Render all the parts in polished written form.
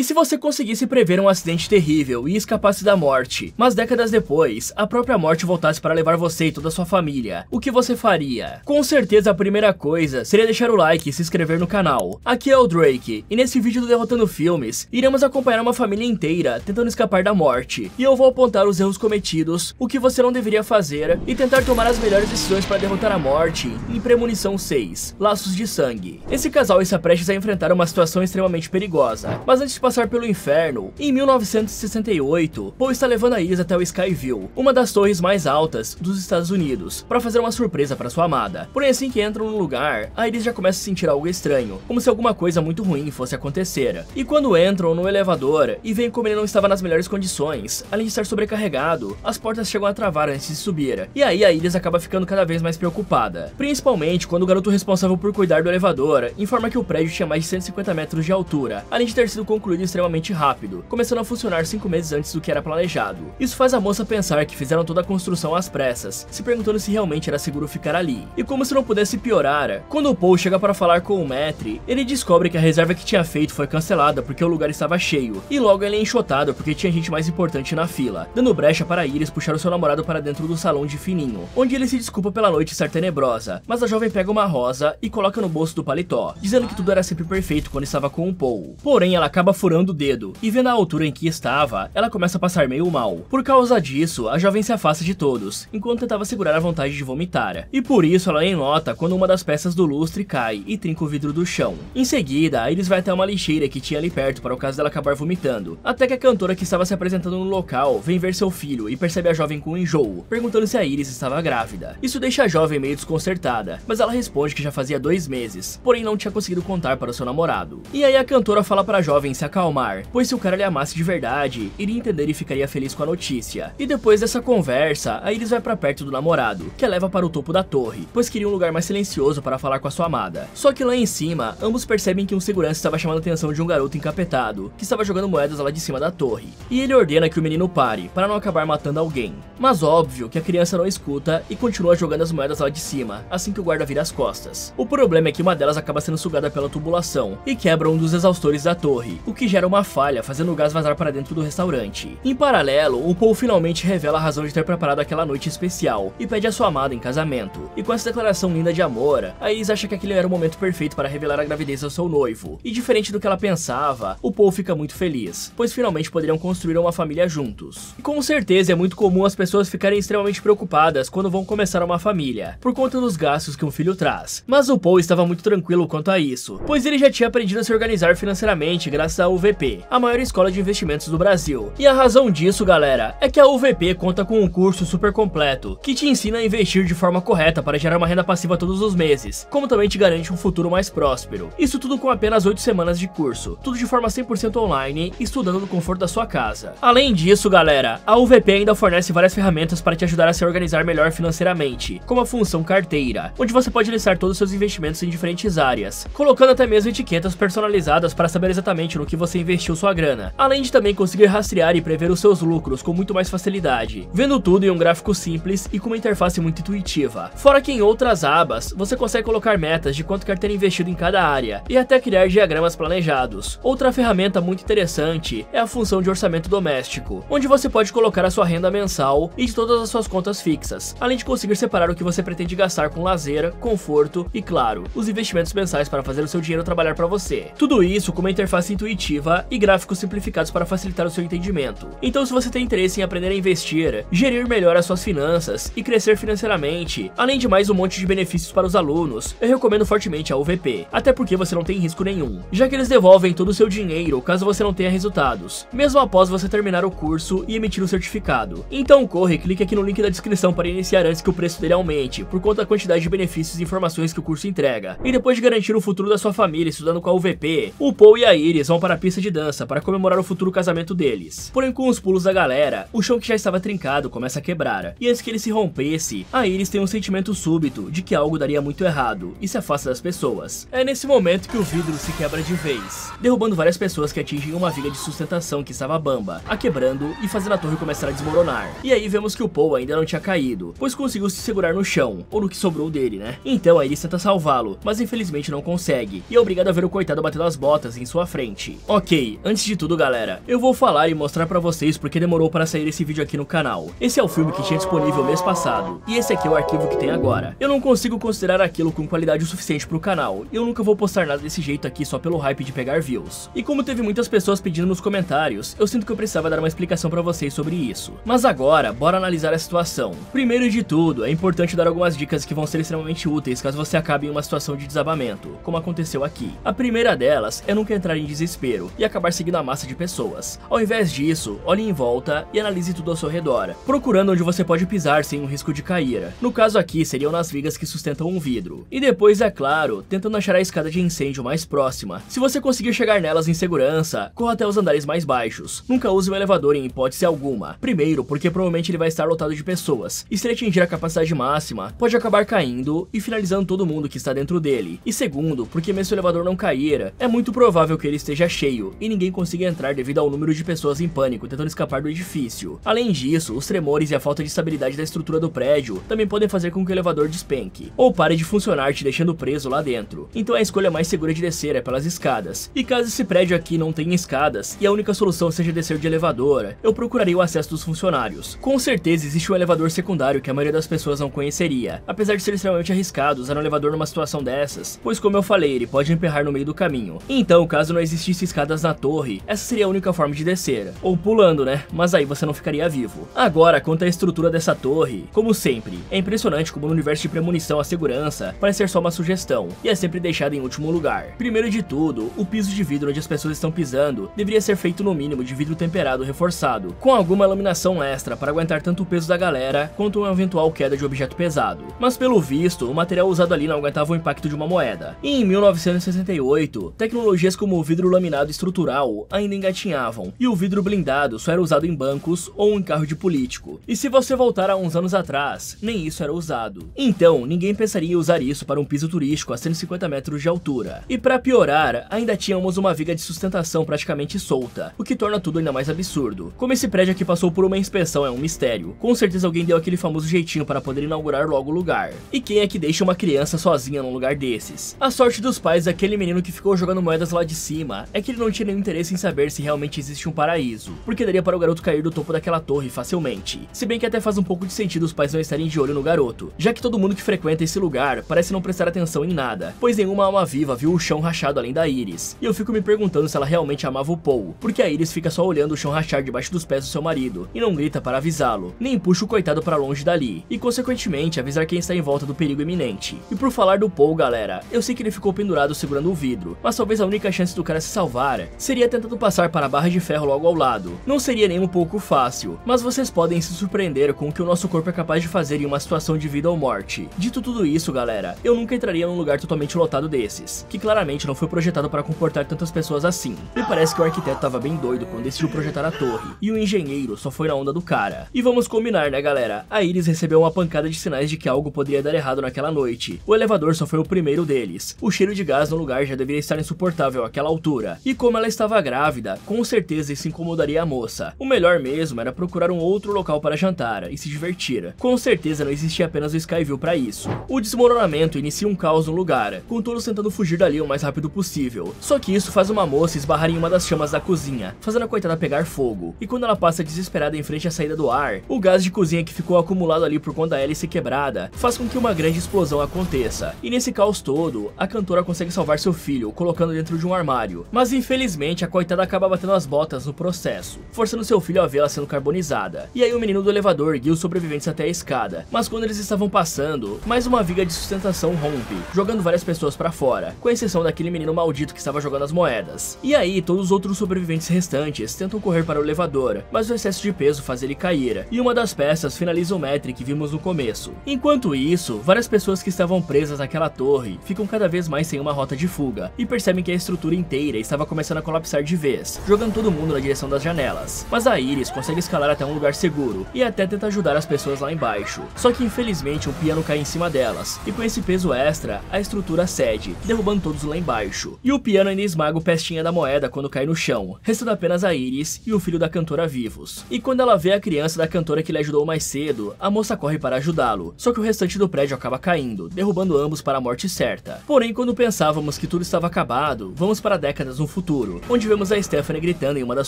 E se você conseguisse prever um acidente terrível e escapasse da morte, mas décadas depois, a própria morte voltasse para levar você e toda a sua família, o que você faria? Com certeza a primeira coisa seria deixar o like e se inscrever no canal. Aqui é o Drake, e nesse vídeo do Derrotando Filmes, iremos acompanhar uma família inteira tentando escapar da morte, e eu vou apontar os erros cometidos, o que você não deveria fazer, e tentar tomar as melhores decisões para derrotar a morte em Premonição 6, Laços de Sangue. Esse casal está prestes a enfrentar uma situação extremamente perigosa, mas antes de passar pelo inferno, em 1968, Paul está levando a Iris até o Skyview, uma das torres mais altas dos Estados Unidos, para fazer uma surpresa para sua amada. Porém, assim que entram no lugar, a Iris já começa a sentir algo estranho, como se alguma coisa muito ruim fosse acontecer. E quando entram no elevador e veem como ele não estava nas melhores condições, além de estar sobrecarregado, as portas chegam a travar antes de subir. E aí a Iris acaba ficando cada vez mais preocupada, principalmente quando o garoto responsável por cuidar do elevador informa que o prédio tinha mais de 150 metros de altura, além de ter sido concluído extremamente rápido, começando a funcionar 5 meses antes do que era planejado. Isso faz a moça pensar que fizeram toda a construção às pressas, se perguntando se realmente era seguro ficar ali. E como se não pudesse piorar, quando o Paul chega para falar com o Maître, ele descobre que a reserva que tinha feito foi cancelada porque o lugar estava cheio, e logo ele é enxotado porque tinha gente mais importante na fila, dando brecha para Iris puxar o seu namorado para dentro do salão de fininho, onde ele se desculpa pela noite estar tenebrosa, mas a jovem pega uma rosa e coloca no bolso do paletó, dizendo que tudo era sempre perfeito quando estava com o Paul. Porém, ela acaba furando o dedo, e vendo a altura em que estava, ela começa a passar meio mal. Por causa disso, a jovem se afasta de todos, enquanto tentava segurar a vontade de vomitar, e por isso ela nem nota quando uma das peças do lustre cai e trinca o vidro do chão. Em seguida, a Iris vai até uma lixeira que tinha ali perto para o caso dela acabar vomitando, até que a cantora que estava se apresentando no local vem ver seu filho e percebe a jovem com enjoo, perguntando se a Iris estava grávida. Isso deixa a jovem meio desconcertada, mas ela responde que já fazia 2 meses, porém não tinha conseguido contar para o seu namorado. E aí a cantora fala para a jovem se acalmar, pois se o cara lhe amasse de verdade, iria entender e ficaria feliz com a notícia. E depois dessa conversa, a Iris vai para perto do namorado, que a leva para o topo da torre, pois queria um lugar mais silencioso para falar com a sua amada. Só que lá em cima, ambos percebem que um segurança estava chamando a atenção de um garoto encapetado, que estava jogando moedas lá de cima da torre. E ele ordena que o menino pare, para não acabar matando alguém. Mas óbvio que a criança não escuta e continua jogando as moedas lá de cima, assim que o guarda vira as costas. O problema é que uma delas acaba sendo sugada pela tubulação e quebra um dos exaustores da torre, o que gera uma falha, fazendo o gás vazar para dentro do restaurante. Em paralelo, o Paul finalmente revela a razão de ter preparado aquela noite especial e pede a sua amada em casamento. E com essa declaração linda de amor, a Iris acha que aquele era o momento perfeito para revelar a gravidez ao seu noivo. E diferente do que ela pensava, o Paul fica muito feliz, pois finalmente poderiam construir uma família juntos. E com certeza é muito comum as pessoas ficarem extremamente preocupadas quando vão começar uma família, por conta dos gastos que um filho traz. Mas o Paul estava muito tranquilo quanto a isso, pois ele já tinha aprendido a se organizar financeiramente graças à UVP, a maior escola de investimentos do Brasil. E a razão disso, galera, é que a UVP conta com um curso super completo, que te ensina a investir de forma correta para gerar uma renda passiva todos os meses, como também te garante um futuro mais próspero. Isso tudo com apenas 8 semanas de curso, tudo de forma 100% online, estudando no conforto da sua casa. Além disso, galera, a UVP ainda fornece várias ferramentas para te ajudar a se organizar melhor financeiramente, como a função carteira, onde você pode listar todos os seus investimentos em diferentes áreas, colocando até mesmo etiquetas personalizadas para saber exatamente no que você investiu sua grana, além de também conseguir rastrear e prever os seus lucros com muito mais facilidade, vendo tudo em um gráfico simples e com uma interface muito intuitiva. Fora que em outras abas, você consegue colocar metas de quanto quer ter investido em cada área, e até criar diagramas planejados. Outra ferramenta muito interessante é a função de orçamento doméstico, onde você pode colocar a sua renda mensal e de todas as suas contas fixas, além de conseguir separar o que você pretende gastar com lazer, conforto e, claro, os investimentos mensais para fazer o seu dinheiro trabalhar para você. Tudo isso com uma interface intuitiva e gráficos simplificados para facilitar o seu entendimento. Então, se você tem interesse em aprender a investir, gerir melhor as suas finanças e crescer financeiramente, além de mais um monte de benefícios para os alunos, eu recomendo fortemente a UVP, até porque você não tem risco nenhum, já que eles devolvem todo o seu dinheiro caso você não tenha resultados, mesmo após você terminar o curso e emitir o certificado. Então corre e clique aqui no link da descrição para iniciar antes que o preço dele aumente, por conta da quantidade de benefícios e informações que o curso entrega. E depois de garantir o futuro da sua família estudando com a UVP, o Paul e a Iris vão para a pista de dança para comemorar o futuro casamento deles. Porém, com os pulos da galera, o chão que já estava trincado começa a quebrar, e antes que ele se rompesse, a Iris tem um sentimento súbito de que algo daria muito errado e se afasta das pessoas. É nesse momento que o vidro se quebra de vez, derrubando várias pessoas que atingem uma viga de sustentação que estava bamba, a quebrando e fazendo a torre começar a desmoronar. E aí vemos que o Paul ainda não tinha caído, pois conseguiu se segurar no chão, ou no que sobrou dele, né? Então a Iris tenta salvá-lo, mas infelizmente não consegue, e é obrigado a ver o coitado batendo as botas em sua frente. Ok, antes de tudo galera, eu vou falar e mostrar pra vocês porque demorou para sair esse vídeo aqui no canal. Esse é o filme que tinha disponível mês passado, e esse aqui é o arquivo que tem agora. Eu não consigo considerar aquilo com qualidade o suficiente pro canal, e eu nunca vou postar nada desse jeito aqui só pelo hype de pegar views. E como teve muitas pessoas pedindo nos comentários, eu sinto que eu precisava dar uma explicação pra vocês sobre isso. Mas agora, bora analisar a situação. Primeiro de tudo, é importante dar algumas dicas que vão ser extremamente úteis caso você acabe em uma situação de desabamento, como aconteceu aqui. A primeira delas é nunca entrar em desespero e acabar seguindo a massa de pessoas. Ao invés disso, olhe em volta e analise tudo ao seu redor, procurando onde você pode pisar sem o risco de cair. No caso aqui, seriam nas vigas que sustentam um vidro. E depois, é claro, tentando achar a escada de incêndio mais próxima. Se você conseguir chegar nelas em segurança, corra até os andares mais baixos. Nunca use o elevador em hipótese alguma. Primeiro, porque provavelmente ele vai estar lotado de pessoas, e se ele atingir a capacidade máxima, pode acabar caindo e finalizando todo mundo que está dentro dele. E segundo, porque mesmo se o elevador não cair, é muito provável que ele esteja cheio e ninguém consiga entrar devido ao número de pessoas em pânico tentando escapar do edifício. Além disso, os tremores e a falta de estabilidade da estrutura do prédio também podem fazer com que o elevador despenque, ou pare de funcionar te deixando preso lá dentro. Então a escolha mais segura de descer é pelas escadas. E caso esse prédio aqui não tenha escadas e a única solução seja descer de elevador, eu procuraria o acesso dos funcionários. Com certeza existe um elevador secundário que a maioria das pessoas não conheceria, apesar de ser extremamente arriscado usar um elevador numa situação dessas, pois como eu falei, ele pode emperrar no meio do caminho. Então, caso não existisse escadas na torre, essa seria a única forma de descer, ou pulando, né? Mas aí você não ficaria vivo. Agora, quanto à estrutura dessa torre, como sempre, é impressionante como no universo de premonição a segurança parece ser só uma sugestão, e é sempre deixada em último lugar. Primeiro de tudo, o piso de vidro onde as pessoas estão pisando deveria ser feito no mínimo de vidro temperado reforçado, com alguma iluminação extra para aguentar tanto o peso da galera quanto uma eventual queda de objeto pesado. Mas pelo visto, o material usado ali não aguentava o impacto de uma moeda. E em 1968, tecnologias como o vidro laminado estrutural ainda engatinhavam, e o vidro blindado só era usado em bancos ou em carro de político. E se você voltar a uns anos atrás, nem isso era usado. Então, ninguém pensaria em usar isso para um piso turístico a 150 metros de altura. E para piorar, ainda tínhamos uma viga de sustentação praticamente solta, o que torna tudo ainda mais absurdo. Como esse prédio aqui passou por uma inspeção é um mistério. Com certeza alguém deu aquele famoso jeitinho para poder inaugurar logo o lugar. E quem é que deixa uma criança sozinha num lugar desses? A sorte dos pais daquele menino que ficou jogando moedas lá de cima é que ele não tinha nenhum interesse em saber se realmente existe um paraíso, porque daria para o garoto cair do topo daquela torre facilmente. Se bem que até faz um pouco de sentido os pais não estarem de olho no garoto, já que todo mundo que frequenta esse lugar parece não prestar atenção em nada, pois nenhuma alma viva viu o chão rachado além da Iris. E eu fico me perguntando se ela realmente amava o Paul, porque a Iris fica só olhando o chão rachar debaixo dos pés do seu marido, e não grita para avisá-lo, nem puxa o coitado para longe dali, e consequentemente avisar quem está em volta do perigo iminente. E por falar do Paul, galera, eu sei que ele ficou pendurado segurando o vidro, mas talvez a única chance do cara se salvar seria tentando passar para a barra de ferro logo ao lado. Não seria nem um pouco fácil, mas vocês podem se surpreender com o que o nosso corpo é capaz de fazer em uma situação de vida ou morte. Dito tudo isso, galera, eu nunca entraria num lugar totalmente lotado desses, que claramente não foi projetado para comportar tantas pessoas assim. Me parece que o arquiteto estava bem doido quando decidiu projetar a torre, e o engenheiro só foi na onda do cara. E vamos combinar, né, galera? A Iris recebeu uma pancada de sinais de que algo poderia dar errado naquela noite. O elevador só foi o primeiro deles. O cheiro de gás no lugar já deveria estar insuportável àquela altura, e como ela estava grávida, com certeza isso incomodaria a moça. O melhor mesmo era procurar um outro local para jantar e se divertir. Com certeza não existia apenas o Skyview para isso. O desmoronamento inicia um caos no lugar, com todos tentando fugir dali o mais rápido possível. Só que isso faz uma moça esbarrar em uma das chamas da cozinha, fazendo a coitada pegar fogo. E quando ela passa desesperada em frente à saída do ar, o gás de cozinha que ficou acumulado ali por conta da hélice quebrada faz com que uma grande explosão aconteça. E nesse caos todo, a cantora consegue salvar seu filho, colocando dentro de um armário. Mas infelizmente a coitada acaba batendo as botas no processo, forçando seu filho a vê-la sendo carbonizada. E aí o menino do elevador guia os sobreviventes até a escada, mas quando eles estavam passando, mais uma viga de sustentação rompe, jogando várias pessoas pra fora, com exceção daquele menino maldito que estava jogando as moedas. E aí todos os outros sobreviventes restantes tentam correr para o elevador, mas o excesso de peso faz ele cair, e uma das peças finaliza o metre que vimos no começo. Enquanto isso, várias pessoas que estavam presas naquela torre ficam cada vez mais sem uma rota de fuga, e percebem que a estrutura inteira estava começando a colapsar de vez, jogando todo mundo na direção das janelas. Mas a Iris consegue escalar até um lugar seguro, e até tenta ajudar as pessoas lá embaixo. Só que infelizmente um piano cai em cima delas, e com esse peso extra, a estrutura cede, derrubando todos lá embaixo. E o piano ainda esmaga o pestinha da moeda quando cai no chão, restando apenas a Iris e o filho da cantora vivos. E quando ela vê a criança da cantora que lhe ajudou mais cedo, a moça corre para ajudá-lo, só que o restante do prédio acaba caindo, derrubando ambos para a morte certa. Porém, quando pensávamos que tudo estava acabado, vamos para décadas no futuro, onde vemos a Stephanie gritando em uma das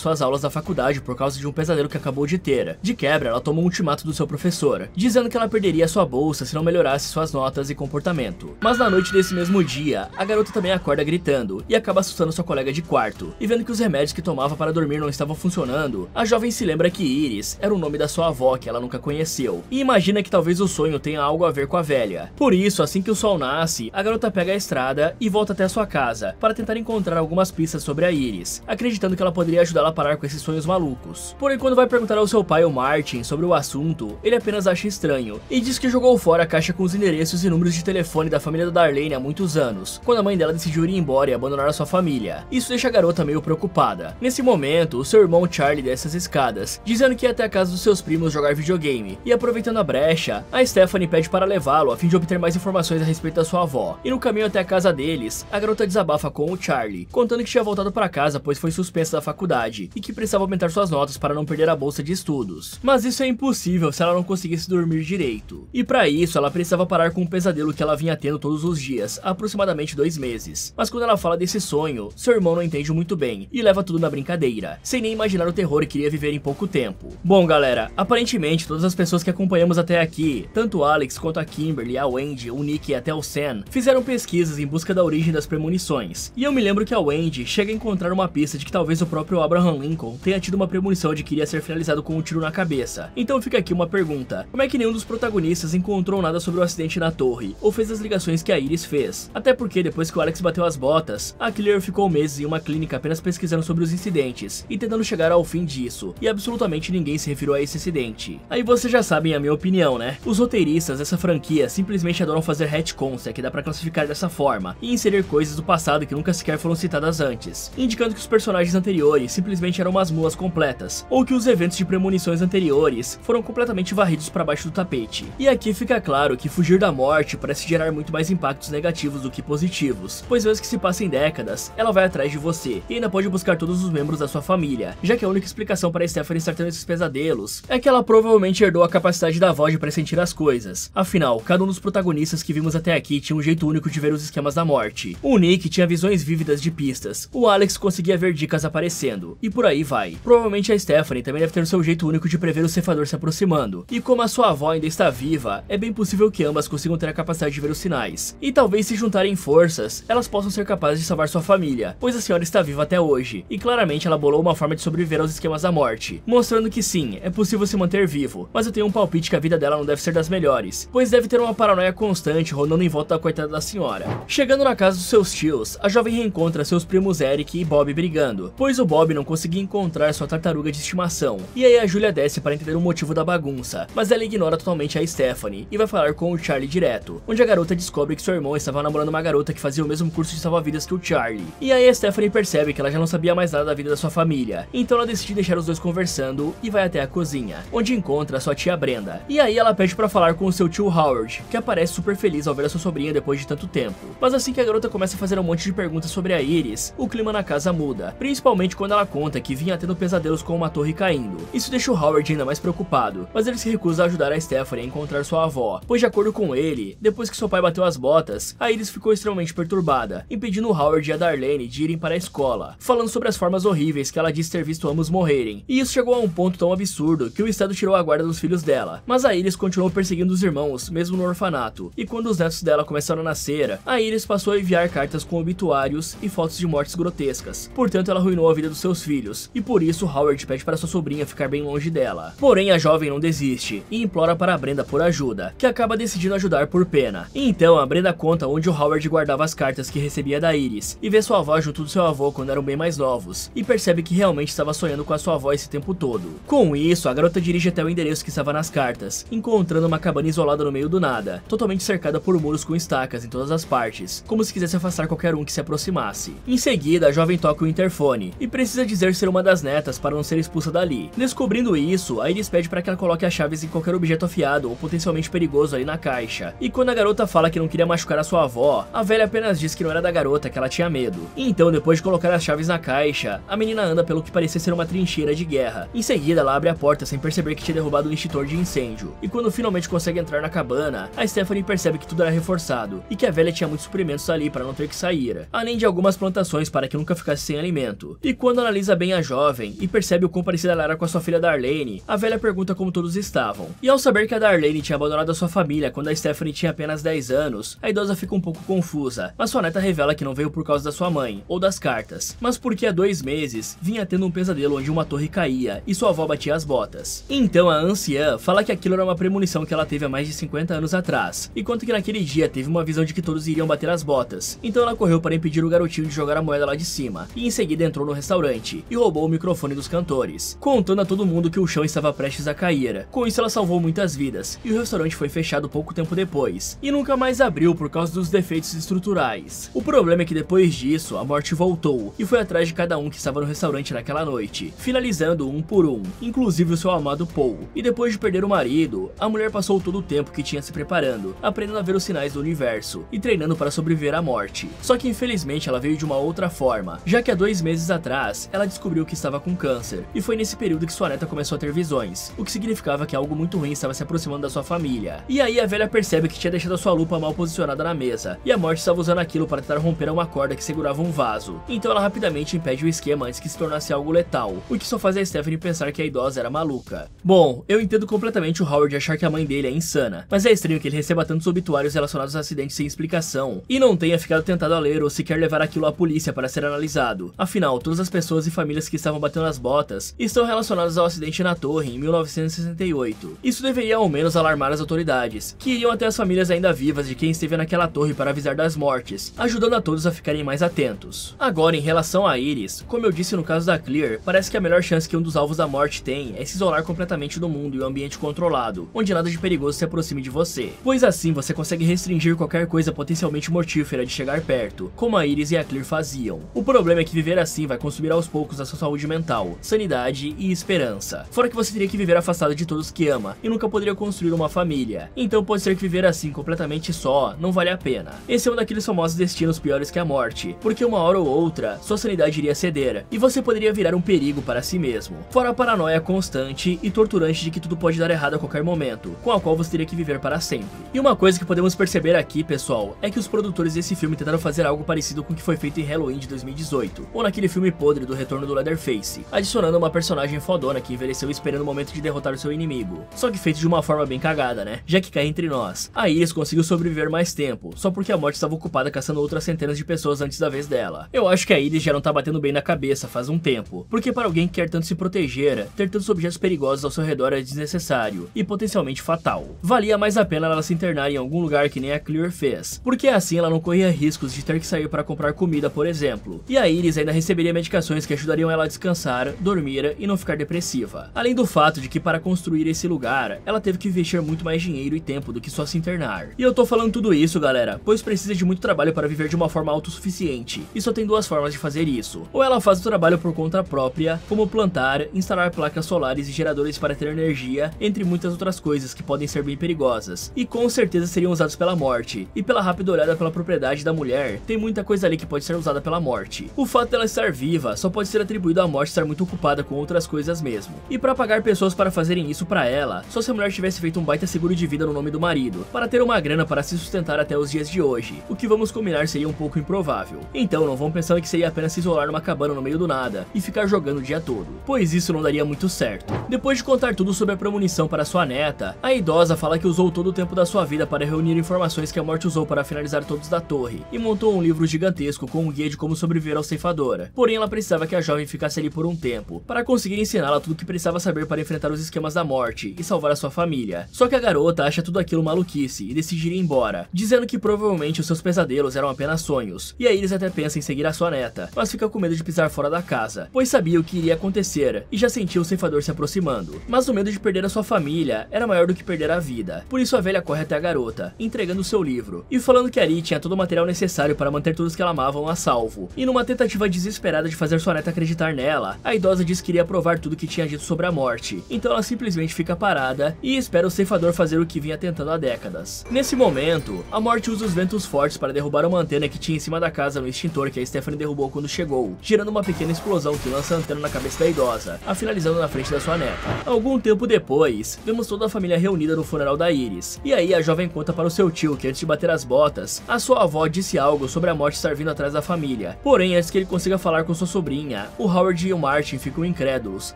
suas aulas da faculdade por causa de um pesadelo que acabou de ter. De quebra, ela toma um ultimato do seu professor, dizendo que ela perderia sua bolsa se não melhorasse suas notas e comportamento. Mas na noite desse mesmo dia, a garota também acorda gritando e acaba assustando sua colega de quarto. E vendo que os remédios que tomava para dormir não estavam funcionando, a jovem se lembra que Iris era o nome da sua avó que ela nunca conheceu, e imagina que talvez o sonho tenha algo a ver com a velha. Por isso, assim que o sol nasce, a garota pega a estrada e volta até a sua casa para tentar encontrar algumas pistas sobre a Iris, acreditando que ela poderia ajudá-la a parar com esses sonhos malucos. Porém, quando vai perguntar ao seu pai, o Martin, sobre o assunto, ele apenas acha estranho e diz que jogou fora a caixa com os endereços e números de telefone da família da Darlene há muitos anos, quando a mãe dela decidiu ir embora e abandonar a sua família. Isso deixa a garota meio preocupada. Nesse momento, o seu irmão Charlie desce as escadas, dizendo que ia até a casa dos seus primos jogar videogame, e aproveitando a brecha, a Stephanie pede para levá-lo a fim de obter mais informações a respeito da sua avó. E no caminho até a casa deles, a garota desabafa com o Charlie, contando que tinha voltado para casa pois foi suspensa da faculdade e que precisava aumentar suas notas para não perder a bolsa de estudos. Mas isso é impossível se ela não conseguisse dormir direito. E para isso, ela precisava parar com um pesadelo que ela vinha tendo todos os dias, há aproximadamente 2 meses. Mas quando ela fala desse sonho, seu irmão não entende muito bem e leva tudo na brincadeira, sem nem imaginar o terror que iria viver em pouco tempo. Bom galera, aparentemente todas as pessoas que acompanhamos até aqui, tanto o Alex quanto a Kimberly, a Wendy, o Nick e até o Sam, fizeram pesquisas em busca da origem das premonições. E eu me lembro que a Wendy chega a encontrar uma pista de que talvez o próprio Abraham Lincoln tenha tido uma premonição de que iria ser finalizado com um tiro na cabeça. Então fica aqui uma pergunta: como é que nenhum dos protagonistas encontrou nada sobre o acidente na torre, ou fez as ligações que a Iris fez? Até porque depois que o Alex bateu as botas, a Killer ficou meses em uma clínica apenas pesquisando sobre os incidentes e tentando chegar ao fim disso, e absolutamente ninguém se referiu a esse acidente. Aí vocês já sabem a minha opinião, né? Os roteiristas dessa franquia simplesmente adoram fazer retcons, se é que dá pra classificar dessa forma, e inserir coisas do passado que nunca sequer foram citadas antes, indicando que os personagens anteriores simplesmente eram umas mulas completas, ou que os eventos de premonições anteriores foram completamente varridos para baixo do tapete. E aqui fica claro que fugir da morte parece gerar muito mais impactos negativos do que positivos, pois mesmo que se passem décadas, ela vai atrás de você, e ainda pode buscar todos os membros da sua família, já que a única explicação para Stephanie estar tendo esses pesadelos é que ela provavelmente herdou a capacidade da avó de pressentir as coisas. Afinal, cada um dos protagonistas que vimos até aqui tinha um jeito único de ver os esquemas da morte. O Nick tinha visões vívidas de pistas, o Alex conseguia ver dicas aparecendo, e por aí vai. Provavelmente a Stephanie também deve ter o seu jeito único de prever o ceifador se aproximando, e como a sua avó ainda está viva, é bem possível que ambas consigam ter a capacidade de ver os sinais, e talvez se juntarem forças, elas possam ser capazes de salvar sua família, pois a senhora está viva até hoje, e claramente ela bolou uma forma de sobreviver aos esquemas da morte, mostrando que sim, é possível se manter vivo, mas eu tenho um palpite que a vida dela não deve ser das melhores, pois deve ter uma paranoia constante rondando em volta da coitada da senhora. Chegando na casa dos seus tios, a jovem reencontra seus primos Eric e Bob brigando, pois o Bob não conseguia encontrar sua tartaruga de estimação, e aí a Julia desce para entender o motivo da bagunça, mas ela ignora totalmente a Stephanie e vai falar com o Charlie direto, onde a garota descobre que seu irmão estava namorando uma garota que fazia o mesmo curso de salva-vidas que o Charlie, e aí a Stephanie percebe que ela já não sabia mais nada da vida da sua família, então ela decide deixar os dois conversando e vai até a cozinha, onde encontra sua tia Brenda, e aí ela pede para falar com o seu tio Howard, que aparece super feliz ao ver a sua sobrinha depois de tanto tempo. Mas assim que a garota começa a fazer um monte de perguntas sobre a Iris, o clima na casa muda, principalmente quando ela conta que vinha tendo pesadelos com uma torre caindo. Isso deixa o Howard ainda mais preocupado, mas ele se recusa a ajudar a Stephanie a encontrar sua avó, pois de acordo com ele, depois que seu pai bateu as botas, a Iris ficou extremamente perturbada, impedindo o Howard e a Darlene de irem para a escola, falando sobre as formas horríveis que ela disse ter visto ambos morrerem, e isso chegou a um ponto tão absurdo que o estado tirou a guarda dos filhos dela, mas a Iris continuou perseguindo os irmãos, mesmo no orfanato, e quando os netos dela começaram a nascer, a Iris passou a enviar cartas com obituários e fotos de mortes grotescas, portanto ela arruinou a vida dos seus filhos, e por isso Howard pede para sua sobrinha ficar bem longe dela. Porém a jovem não desiste, e implora para a Brenda por ajuda, que acaba decidindo ajudar por pena. E então a Brenda conta onde o Howard guardava as cartas que recebia da Iris, e vê sua avó junto do seu avô quando eram bem mais novos, e percebe que realmente estava sonhando com a sua avó esse tempo todo. Com isso, a garota dirige até o endereço que estava nas cartas, encontrando uma cabana isolada no meio do nada, totalmente cercada por muros com estacas em todas as partes, como se quisesse afastar qualquer um que se aproximasse. Em seguida, a jovem toca o interfone, e precisa dizer ser uma das netas para não ser expulsa dali. Descobrindo isso, a Iris pede para que ela coloque as chaves em qualquer objeto afiado ou potencialmente perigoso ali na caixa, e quando a garota fala que não queria machucar a sua avó, a velha apenas diz que não era da garota, que ela tinha medo. E então, depois de colocar as chaves na caixa, a menina anda pelo que parecia ser uma trincheira de guerra. Em seguida, ela abre a porta sem perceber que tinha derrubado um extintor de incêndio, e quando finalmente consegue entrar na cabana, a Stephanie percebe que tudo era reforçado, e que a velha tinha muitos suprimentos ali para não ter que sair, além de algumas plantações para que nunca ficasse sem alimento. E quando analisa bem a jovem e percebe o quão parecida ela era com a sua filha Darlene, a velha pergunta como todos estavam. E ao saber que a Darlene tinha abandonado a sua família quando a Stephanie tinha apenas 10 anos, a idosa fica um pouco confusa, mas sua neta revela que não veio por causa da sua mãe, ou das cartas, mas porque há 2 meses vinha tendo um pesadelo onde uma torre caía e sua avó batia as botas. Então a anciã fala que aquilo era uma premonição que ela teve há mais de 50 anos atrás, e conta que naquele dia teve uma visão de que todos iriam bater as botas. Então ela correu para impedir o garotinho de jogar a moeda lá de cima, e em seguida entrou no restaurante e roubou o microfone dos cantores, contando a todo mundo que o chão estava prestes a cair. Com isso ela salvou muitas vidas, e o restaurante foi fechado pouco tempo depois, e nunca mais abriu por causa dos defeitos estruturais. O problema é que depois disso, a morte voltou, e foi atrás de cada um que estava no restaurante naquela noite, finalizando um por um, inclusive o seu amado Paul. E depois de perder o marido, a mulher passou todo o tempo que tinha se preparando, aprendendo a ver os sinais do universo, e treinando para sobreviver à morte. Só que infelizmente ela veio de uma outra forma, já que há 2 meses atrás, ela descobriu que estava com câncer, e foi nesse período que sua neta começou a ter visões, o que significava que algo muito ruim estava se aproximando da sua família. E aí a velha percebe que tinha deixado a sua lupa mal posicionada na mesa, e a morte estava usando aquilo para tentar romper uma corda que segurava um vaso. Então ela rapidamente impede o esquema antes que se tornasse algo letal, o que só faz a Stephanie pensar que a idosa era maluca. Bom, eu entendo completamente o Howard achar que a mãe dele é insana, mas é estranho que ele receba tantos obituários relacionados a acidentes sem explicação, e não tenha ficado tentado a ler ou sequer levar aquilo à polícia para ser analisado. Afinal, todas as pessoas e famílias que estavam batendo as botas estão relacionadas ao acidente na torre em 1968. Isso deveria ao menos alarmar as autoridades, que iriam até as famílias ainda vivas de quem esteve naquela torre para avisar das mortes, ajudando a todos a ficarem mais atentos. Agora, em relação a Iris, como eu disse no caso da Clear, parece que a melhor chance que um dos alvos da morte tem é se isolar completamente do mundo e o ambiente controlado, onde nada de perigoso se aproxime de você, pois assim você consegue restringir qualquer coisa potencialmente mortífera de chegar perto, como a Iris e a Clear faziam. O problema é que viver assim vai consumir aos poucos a sua saúde mental, sanidade e esperança, fora que você teria que viver afastado de todos que ama e nunca poderia construir uma família. Então pode ser que viver assim completamente só não vale a pena. Esse é um daqueles famosos destinos piores que a morte, porque uma hora ou outra sua sanidade iria ceder e você poderia virar um perigo para si mesmo, fora a paranoia constante e torturante de que tudo pode dar errado a qualquer momento, com a qual você teria que viver para sempre. E uma coisa que podemos perceber aqui, pessoal, é que os produtores desse filme tentaram fazer algo parecido com o que foi feito em Halloween de 2018, ou naquele filme podre do Retorno do Leatherface, adicionando uma personagem fodona que envelheceu esperando o momento de derrotar o seu inimigo, só que feito de uma forma bem cagada, né? Já que cá entre nós, a Iris conseguiu sobreviver mais tempo, só porque a morte estava ocupada caçando outras centenas de pessoas antes da vez dela. Eu acho que a Iris já não tá batendo bem na cabeça faz um tempo, porque para alguém que quer tanto se proteger, ter tantos objetos perigosos ao seu redor é desnecessário e potencialmente fatal. Valia mais a pena ela se internar em algum lugar que nem a Clear fez, porque assim ela não corria riscos de ter que sair para comprar comida, por exemplo. E a Iris ainda receberia medicações que ajudariam ela a descansar, dormir e não ficar depressiva. Além do fato de que para construir esse lugar, ela teve que investir muito mais dinheiro e tempo do que só se internar. E eu tô falando tudo isso, galera, pois precisa de muito trabalho para viver de uma forma autossuficiente, e só tem 2 formas de fazer isso. Ou ela faz o trabalho por conta própria, como plantar, instalar placas solares e geradores para ter energia, entre muitas outras coisas que podem ser bem perigosas, e com certeza seriam usados pela morte. E pela rápida olhada pela propriedade da mulher, tem muita coisa ali que pode ser usada pela morte. O fato dela estar viva só pode ser atribuído à morte estar muito ocupada com outras coisas mesmo. E para pagar pessoas para fazerem isso para ela, só se a mulher tivesse feito um baita seguro de vida no nome do marido, para ter uma grana para se sustentar até os dias de hoje, o que vamos combinar seria um pouco improvável. Então não vão pensando que seria apenas se isolar numa cabana no meio do nada e ficar jogando o dia todo, pois isso não daria muito certo. Depois de contar tudo sobre a premonição para sua neta, a idosa fala que usou todo o tempo da sua vida para reunir informações que a morte usou para finalizar todos da torre, e montou um livro gigantesco com um guia de como sobreviver ao ceifador. Porém ela precisava que a jovem ficasse ali por um tempo, para conseguir ensiná-la tudo o que precisava saber para enfrentar os esquemas da morte e salvar a sua família. Só que a garota acha tudo aquilo maluquice e decide ir embora, dizendo que provavelmente os seus pesadelos eram apenas sonhos, e aí eles até pensam em seguir a sua neta, mas fica com medo de pisar fora da casa, pois sabia o que iria acontecer e já sentia o ceifador se aproximando. Mas o medo de perder a sua família era maior do que perder a vida, por isso a velha corre até a garota, entregando seu livro, e falando que ali tinha todo o material necessário para manter todos que ela amavam a salvo. E numa tentativa desesperada de fazer sua neta acreditar nela, a idosa diz que iria provar tudo que tinha dito sobre a morte, então ela simplesmente fica parada e espera o ceifador fazer o que vinha tentando há décadas. Nesse momento, a morte usa os ventos fortes para derrubar uma antena que tinha em cima da casa no extintor que a Stephanie derrubou quando chegou, gerando uma pequena explosão que lança a antena na cabeça da idosa, a finalizando na frente da sua neta. Algum tempo depois, vemos toda a família reunida no funeral da Iris, e aí a jovem conta para o seu tio que antes de bater as botas, a sua avó disse algo sobre a morte estar vindo atrás da família, família. Porém, antes que ele consiga falar com sua sobrinha, o Howard e o Martin ficam incrédulos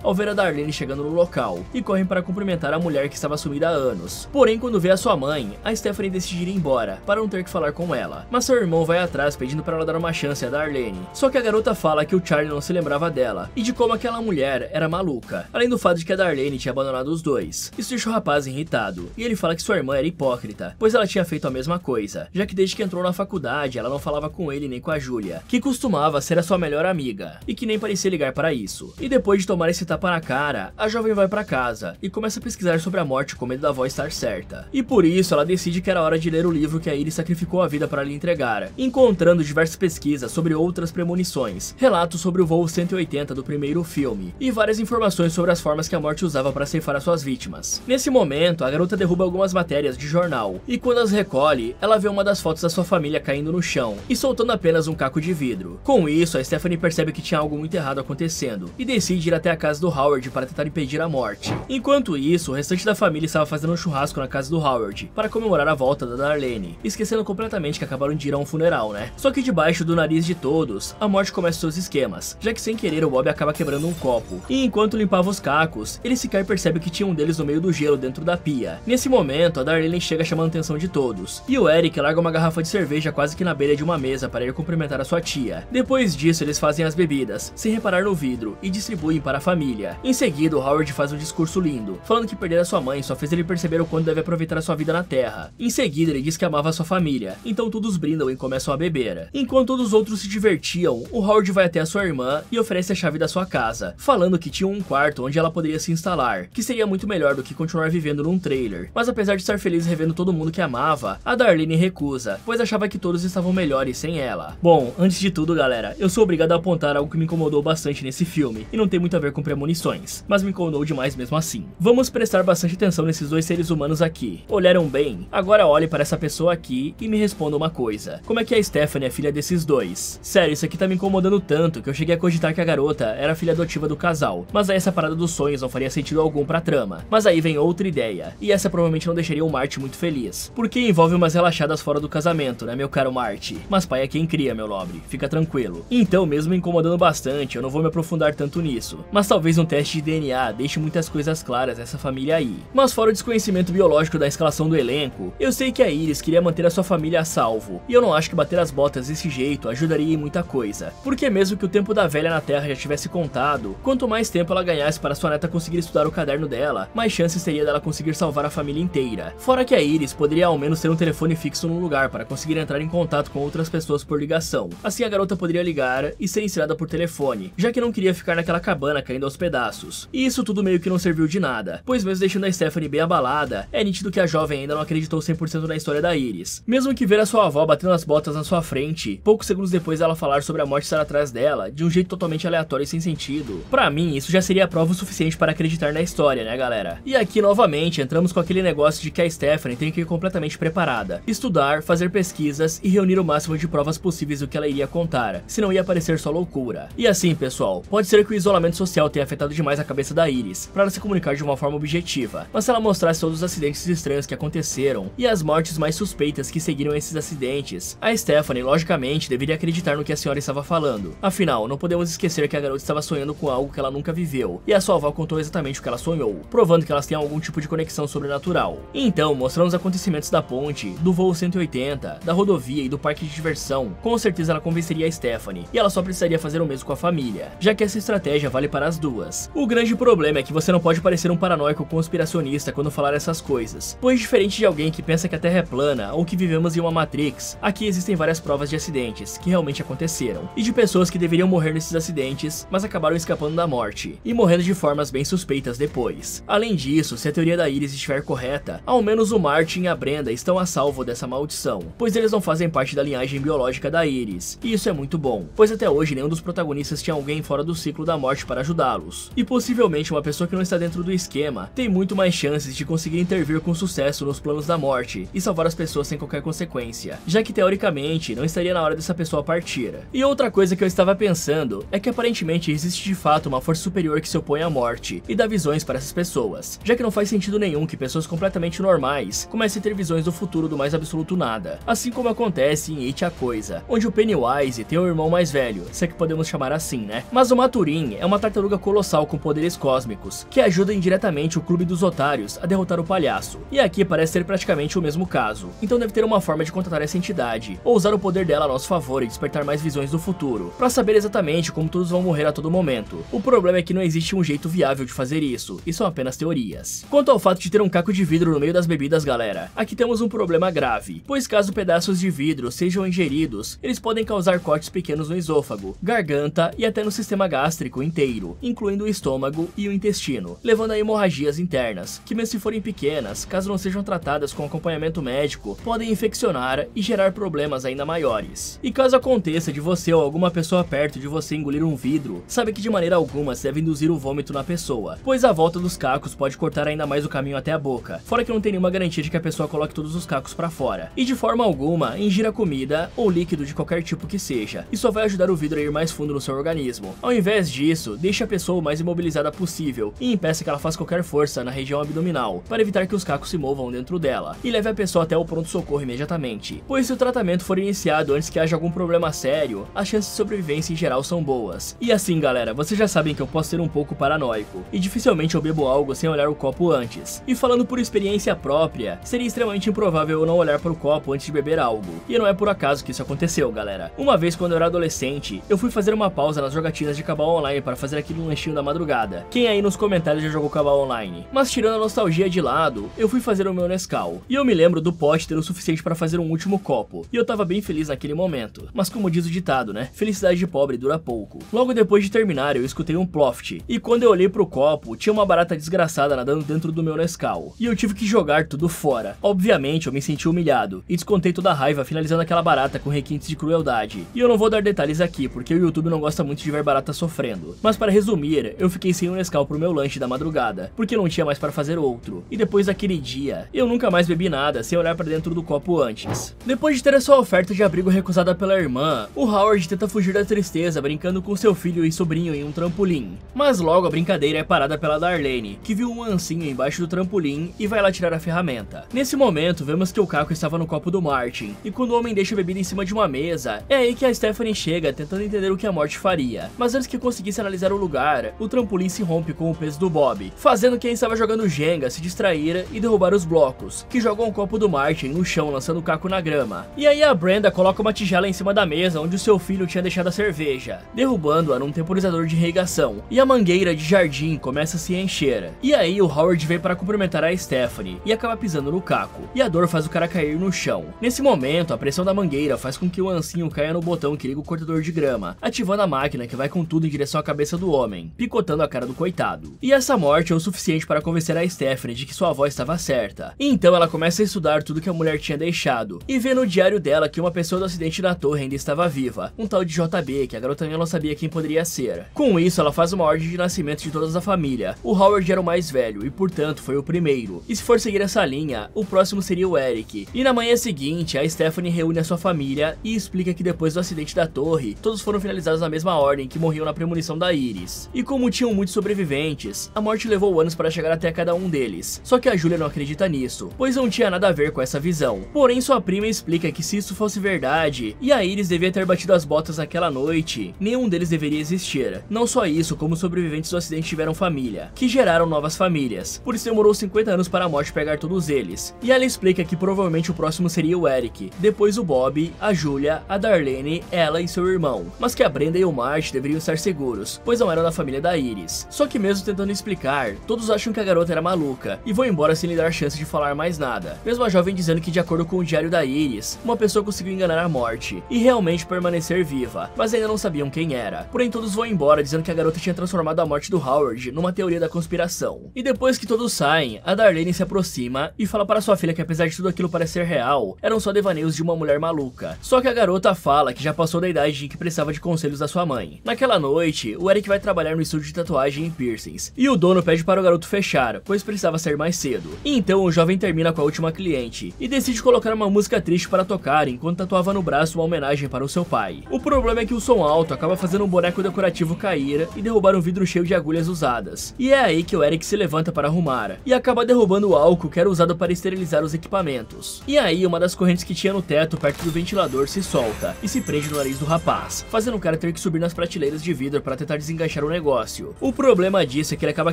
ao ver a Darlene chegando no local e correm para cumprimentar a mulher que estava sumida há anos. Porém, quando vê a sua mãe, a Stephanie decide ir embora para não ter que falar com ela. Mas seu irmão vai atrás pedindo para ela dar uma chance a Darlene. Só que a garota fala que o Charlie não se lembrava dela e de como aquela mulher era maluca, além do fato de que a Darlene tinha abandonado os dois. Isso deixa o rapaz irritado e ele fala que sua irmã era hipócrita, pois ela tinha feito a mesma coisa, já que desde que entrou na faculdade ela não falava com ele nem com a Julia, que costumava ser a sua melhor amiga e que nem parecia ligar para isso. E depois de tomar esse tapa na cara, a jovem vai para casa e começa a pesquisar sobre a morte com medo da avó estar certa. E por isso ela decide que era hora de ler o livro que a Iris sacrificou a vida para lhe entregar, encontrando diversas pesquisas sobre outras premonições, relatos sobre o voo 180 do primeiro filme e várias informações sobre as formas que a morte usava para ceifar as suas vítimas. Nesse momento, a garota derruba algumas matérias de jornal e quando as recolhe, ela vê uma das fotos da sua família caindo no chão e soltando apenas um caco de vidro. Com isso, a Stephanie percebe que tinha algo muito errado acontecendo e decide ir até a casa do Howard para tentar impedir a morte. Enquanto isso, o restante da família estava fazendo um churrasco na casa do Howard para comemorar a volta da Darlene, esquecendo completamente que acabaram de ir a um funeral, né? Só que debaixo do nariz de todos, a morte começa seus esquemas, já que sem querer o Bob acaba quebrando um copo, e enquanto limpava os cacos, ele sequer percebe que tinha um deles no meio do gelo dentro da pia. Nesse momento, a Darlene chega chamando a atenção de todos, e o Eric larga uma garrafa de cerveja quase que na beira de uma mesa para ir cumprimentar a sua tia. Depois disso, eles fazem as bebidas, sem reparar no vidro, e distribuem para a família. Em seguida, o Howard faz um discurso lindo, falando que perder a sua mãe só fez ele perceber o quanto deve aproveitar a sua vida na Terra. Em seguida, ele diz que amava a sua família, então todos brindam e começam a beber. Enquanto todos os outros se divertiam, o Howard vai até a sua irmã e oferece a chave da sua casa, falando que tinha um quarto onde ela poderia se instalar, que seria muito melhor do que continuar vivendo num trailer. Mas apesar de estar feliz revendo todo mundo que amava, a Darlene recusa, pois achava que todos estavam melhores sem ela. Bom, antes de tudo, galera, eu sou obrigado a apontar algo que me incomodou bastante nesse filme, e não tem muito a ver com premonições, mas me incomodou demais mesmo assim. Vamos prestar bastante atenção nesses dois seres humanos aqui. Olharam bem? Agora olhe para essa pessoa aqui e me responda uma coisa. Como é que a Stephanie é filha desses dois? Sério, isso aqui tá me incomodando tanto que eu cheguei a cogitar que a garota era a filha adotiva do casal, mas aí essa parada dos sonhos não faria sentido algum pra trama. Mas aí vem outra ideia, e essa provavelmente não deixaria o Marty muito feliz, porque envolve umas relaxadas fora do casamento, né, meu caro Marty? Mas pai é quem cria, meu nobre, fica tranquilo. Então, mesmo me incomodando bastante, eu não vou me aprofundar tanto nisso, mas talvez um teste de DNA deixe muitas coisas claras nessa família aí. Mas fora o desconhecimento biológico da escalação do elenco, eu sei que a Iris queria manter a sua família a salvo, e eu não acho que bater as botas desse jeito ajudaria em muita coisa, porque mesmo que o tempo da velha na Terra já tivesse contado, quanto mais tempo ela ganhasse para sua neta conseguir estudar o caderno dela, mais chances teria dela conseguir salvar a família inteira. Fora que a Iris poderia ao menos ter um telefone fixo no lugar para conseguir entrar em contato com outras pessoas por ligação. Assim a garota poderia ligar e ser ensinada por telefone, já que não queria ficar naquela cabana caindo aos pedaços. E isso tudo meio que não serviu de nada, pois mesmo deixando a Stephanie bem abalada, é nítido que a jovem ainda não acreditou 100% na história da Iris. Mesmo que ver a sua avó batendo as botas na sua frente, poucos segundos depois dela falar sobre a morte estar atrás dela, de um jeito totalmente aleatório e sem sentido, pra mim isso já seria prova o suficiente para acreditar na história, né, galera? E aqui novamente entramos com aquele negócio de que a Stephanie tem que ir completamente preparada, estudar, fazer pesquisas e reunir o máximo de provas possíveis do que ela iria contar, senão ia parecer só loucura. E assim, pessoal, pode ser que o isolamento social tenha afetado demais a cabeça da Iris, para ela se comunicar de uma forma objetiva, mas se ela mostrasse todos os acidentes estranhos que aconteceram e as mortes mais suspeitas que seguiram esses acidentes, a Stephanie logicamente deveria acreditar no que a senhora estava falando. Afinal, não podemos esquecer que a garota estava sonhando com algo que ela nunca viveu, e a sua avó contou exatamente o que ela sonhou, provando que elas têm algum tipo de conexão sobrenatural. Então, mostrando os acontecimentos da ponte, do voo 180, da rodovia e do parque de diversão, com certeza ela convenceria a Stephanie, e ela só precisaria fazer o mesmo com a família, já que essa estratégia vale para as duas. O grande problema é que você não pode parecer um paranoico conspiracionista quando falar essas coisas, pois diferente de alguém que pensa que a Terra é plana ou que vivemos em uma Matrix, aqui existem várias provas de acidentes que realmente aconteceram, e de pessoas que deveriam morrer nesses acidentes, mas acabaram escapando da morte, e morrendo de formas bem suspeitas depois. Além disso, se a teoria da Iris estiver correta, ao menos o Martin e a Brenda estão a salvo dessa maldição, pois eles não fazem parte da linhagem biológica da Iris, e isso é muito bom, pois até hoje nenhum dos protagonistas tinha alguém fora do ciclo da morte para ajudá-los, e possivelmente uma pessoa que não está dentro do esquema tem muito mais chances de conseguir intervir com sucesso nos planos da morte e salvar as pessoas sem qualquer consequência, já que teoricamente não estaria na hora dessa pessoa partir. E outra coisa que eu estava pensando é que aparentemente existe de fato uma força superior que se opõe à morte e dá visões para essas pessoas, já que não faz sentido nenhum que pessoas completamente normais comecem a ter visões do futuro do mais absoluto nada, assim como acontece em It a Coisa, onde o Pennywise Wise tem um irmão mais velho, se é que podemos chamar assim, né? Mas o Maturin é uma tartaruga colossal com poderes cósmicos, que ajuda indiretamente o Clube dos Otários a derrotar o palhaço. E aqui parece ser praticamente o mesmo caso, então deve ter uma forma de contatar essa entidade, ou usar o poder dela a nosso favor e despertar mais visões do futuro, pra saber exatamente como todos vão morrer a todo momento. O problema é que não existe um jeito viável de fazer isso, e são apenas teorias. Quanto ao fato de ter um caco de vidro no meio das bebidas, galera, aqui temos um problema grave, pois caso pedaços de vidro sejam ingeridos, eles podem causar cortes pequenos no esôfago, garganta e até no sistema gástrico inteiro, incluindo o estômago e o intestino, levando a hemorragias internas, que mesmo se forem pequenas, caso não sejam tratadas com acompanhamento médico, podem infeccionar e gerar problemas ainda maiores. E caso aconteça de você ou alguma pessoa perto de você engolir um vidro, sabe que de maneira alguma se deve induzir o vômito na pessoa, pois a volta dos cacos pode cortar ainda mais o caminho até a boca, fora que não tem nenhuma garantia de que a pessoa coloque todos os cacos pra fora. E de forma alguma, ingira comida ou líquido de qualquer tipo que seja, e só vai ajudar o vidro a ir mais fundo no seu organismo. Ao invés disso, deixe a pessoa o mais imobilizada possível e impeça que ela faça qualquer força na região abdominal, para evitar que os cacos se movam dentro dela, e leve a pessoa até o pronto-socorro imediatamente, pois se o tratamento for iniciado antes que haja algum problema sério, as chances de sobrevivência em geral são boas. E assim, galera, vocês já sabem que eu posso ser um pouco paranoico, e dificilmente eu bebo algo sem olhar o copo antes. E falando por experiência própria, seria extremamente improvável eu não olhar para o copo antes de beber algo. E não é por acaso que isso aconteceu, galera. Uma vez quando eu era adolescente, eu fui fazer uma pausa nas jogatinas de Cabal Online para fazer aquele lanchinho da madrugada. Quem aí nos comentários já jogou Cabal Online? Mas tirando a nostalgia de lado, eu fui fazer o meu Nescau. E eu me lembro do pote ter o suficiente para fazer um último copo. E eu tava bem feliz naquele momento. Mas como diz o ditado, né? Felicidade de pobre dura pouco. Logo depois de terminar, eu escutei um ploft. E quando eu olhei pro copo, tinha uma barata desgraçada nadando dentro do meu Nescau. E eu tive que jogar tudo fora. Obviamente, eu me senti humilhado. E descontei toda a raiva finalizando aquela barata com requintes de crueldade. E eu não vou dar detalhes aqui, porque o YouTube não gosta muito de ver barata sofrendo. Mas para resumir, eu fiquei sem um Nescau pro meu lanche da madrugada, porque não tinha mais para fazer outro. E depois daquele dia, eu nunca mais bebi nada sem olhar para dentro do copo antes. Depois de ter a sua oferta de abrigo recusada pela irmã, o Howard tenta fugir da tristeza brincando com seu filho e sobrinho em um trampolim. Mas logo a brincadeira é parada pela Darlene, que viu um ancinho embaixo do trampolim e vai lá tirar a ferramenta. Nesse momento, vemos que o caco estava no copo do Martin, e quando o homem deixa a bebida em cima de uma mesa, é aí que a Stephanie chega tentando entender o que a morte faria. Mas antes que conseguisse analisar o lugar, o trampolim se rompe com o peso do Bob, fazendo quem estava jogando Jenga se distrair e derrubar os blocos, que jogam o copo do Martin no chão, lançando o caco na grama. E aí a Brenda coloca uma tigela em cima da mesa onde o seu filho tinha deixado a cerveja, derrubando-a num temporizador de irrigação, e a mangueira de jardim começa a se encher. E aí o Howard vem para cumprimentar a Stephanie e acaba pisando no caco, e a dor faz o cara cair no chão. Nesse momento, a pressão da mangueira faz com que o ancinho caia no botão que liga o cortador de grama, ativando a máquina que vai com tudo em direção à cabeça do homem, picotando a cara do coitado. E essa morte é o suficiente para convencer a Stephanie de que sua avó estava certa. E então ela começa a estudar tudo que a mulher tinha deixado, e vê no diário dela que uma pessoa do acidente da torre ainda estava viva, um tal de JB, que a garota ainda não sabia quem poderia ser. Com isso, ela faz uma ordem de nascimento de toda a família. O Howard era o mais velho e, portanto, foi o primeiro. E se for seguir essa linha, o próximo seria o Eric. E na manhã seguinte, a Stephanie reúne a sua família e explica que depois do acidente da torre, todos foram finalizados na mesma ordem que morriam na premonição da Iris. E como tinham muitos sobreviventes, a morte levou anos para chegar até cada um deles. Só que a Julia não acredita nisso, pois não tinha nada a ver com essa visão. Porém, sua prima explica que se isso fosse verdade, e a Iris devia ter batido as botas naquela noite, nenhum deles deveria existir. Não só isso, como os sobreviventes do acidente tiveram família, que geraram novas famílias. Por isso demorou 50 anos para a morte pegar todos eles. E ela explica que provavelmente o próximo seria o Eric, depois o Bob, a Julia, a Darlene, ela e seu irmão. Mas que a Brenda e o Marty deveriam estar seguros, pois não eram da família da Iris. Só que mesmo tentando explicar, todos acham que a garota era maluca, e vão embora sem lhe dar chance de falar mais nada. Mesmo a jovem dizendo que de acordo com o diário da Iris, uma pessoa conseguiu enganar a morte, e realmente permanecer viva, mas ainda não sabiam quem era. Porém todos vão embora dizendo que a garota tinha transformado a morte do Howard numa teoria da conspiração. E depois que todos saem, a Darlene se aproxima e fala para sua filha que apesar de tudo aquilo parecer real, eram só devaneios de uma mulher maluca. Só que a garota fala que já passou da idade em que precisava de conselhos da sua mãe. Naquela noite, o Eric vai trabalhar no estúdio de tatuagem em piercings, e o dono pede para o garoto fechar, pois precisava sair mais cedo. E então o jovem termina com a última cliente, e decide colocar uma música triste para tocar enquanto tatuava no braço uma homenagem para o seu pai. O problema é que o som alto acaba fazendo um boneco decorativo cair e derrubar um vidro cheio de agulhas usadas. E é aí que o Eric se levanta para arrumar, e acaba derrubando o álcool que era usado para esterilizar os equipamentos. E aí uma das correntes que tinha no teto perto do ventilador se solta, e e se prende no nariz do rapaz, fazendo o cara ter que subir nas prateleiras de vidro para tentar desenganchar o negócio. O problema disso é que ele acaba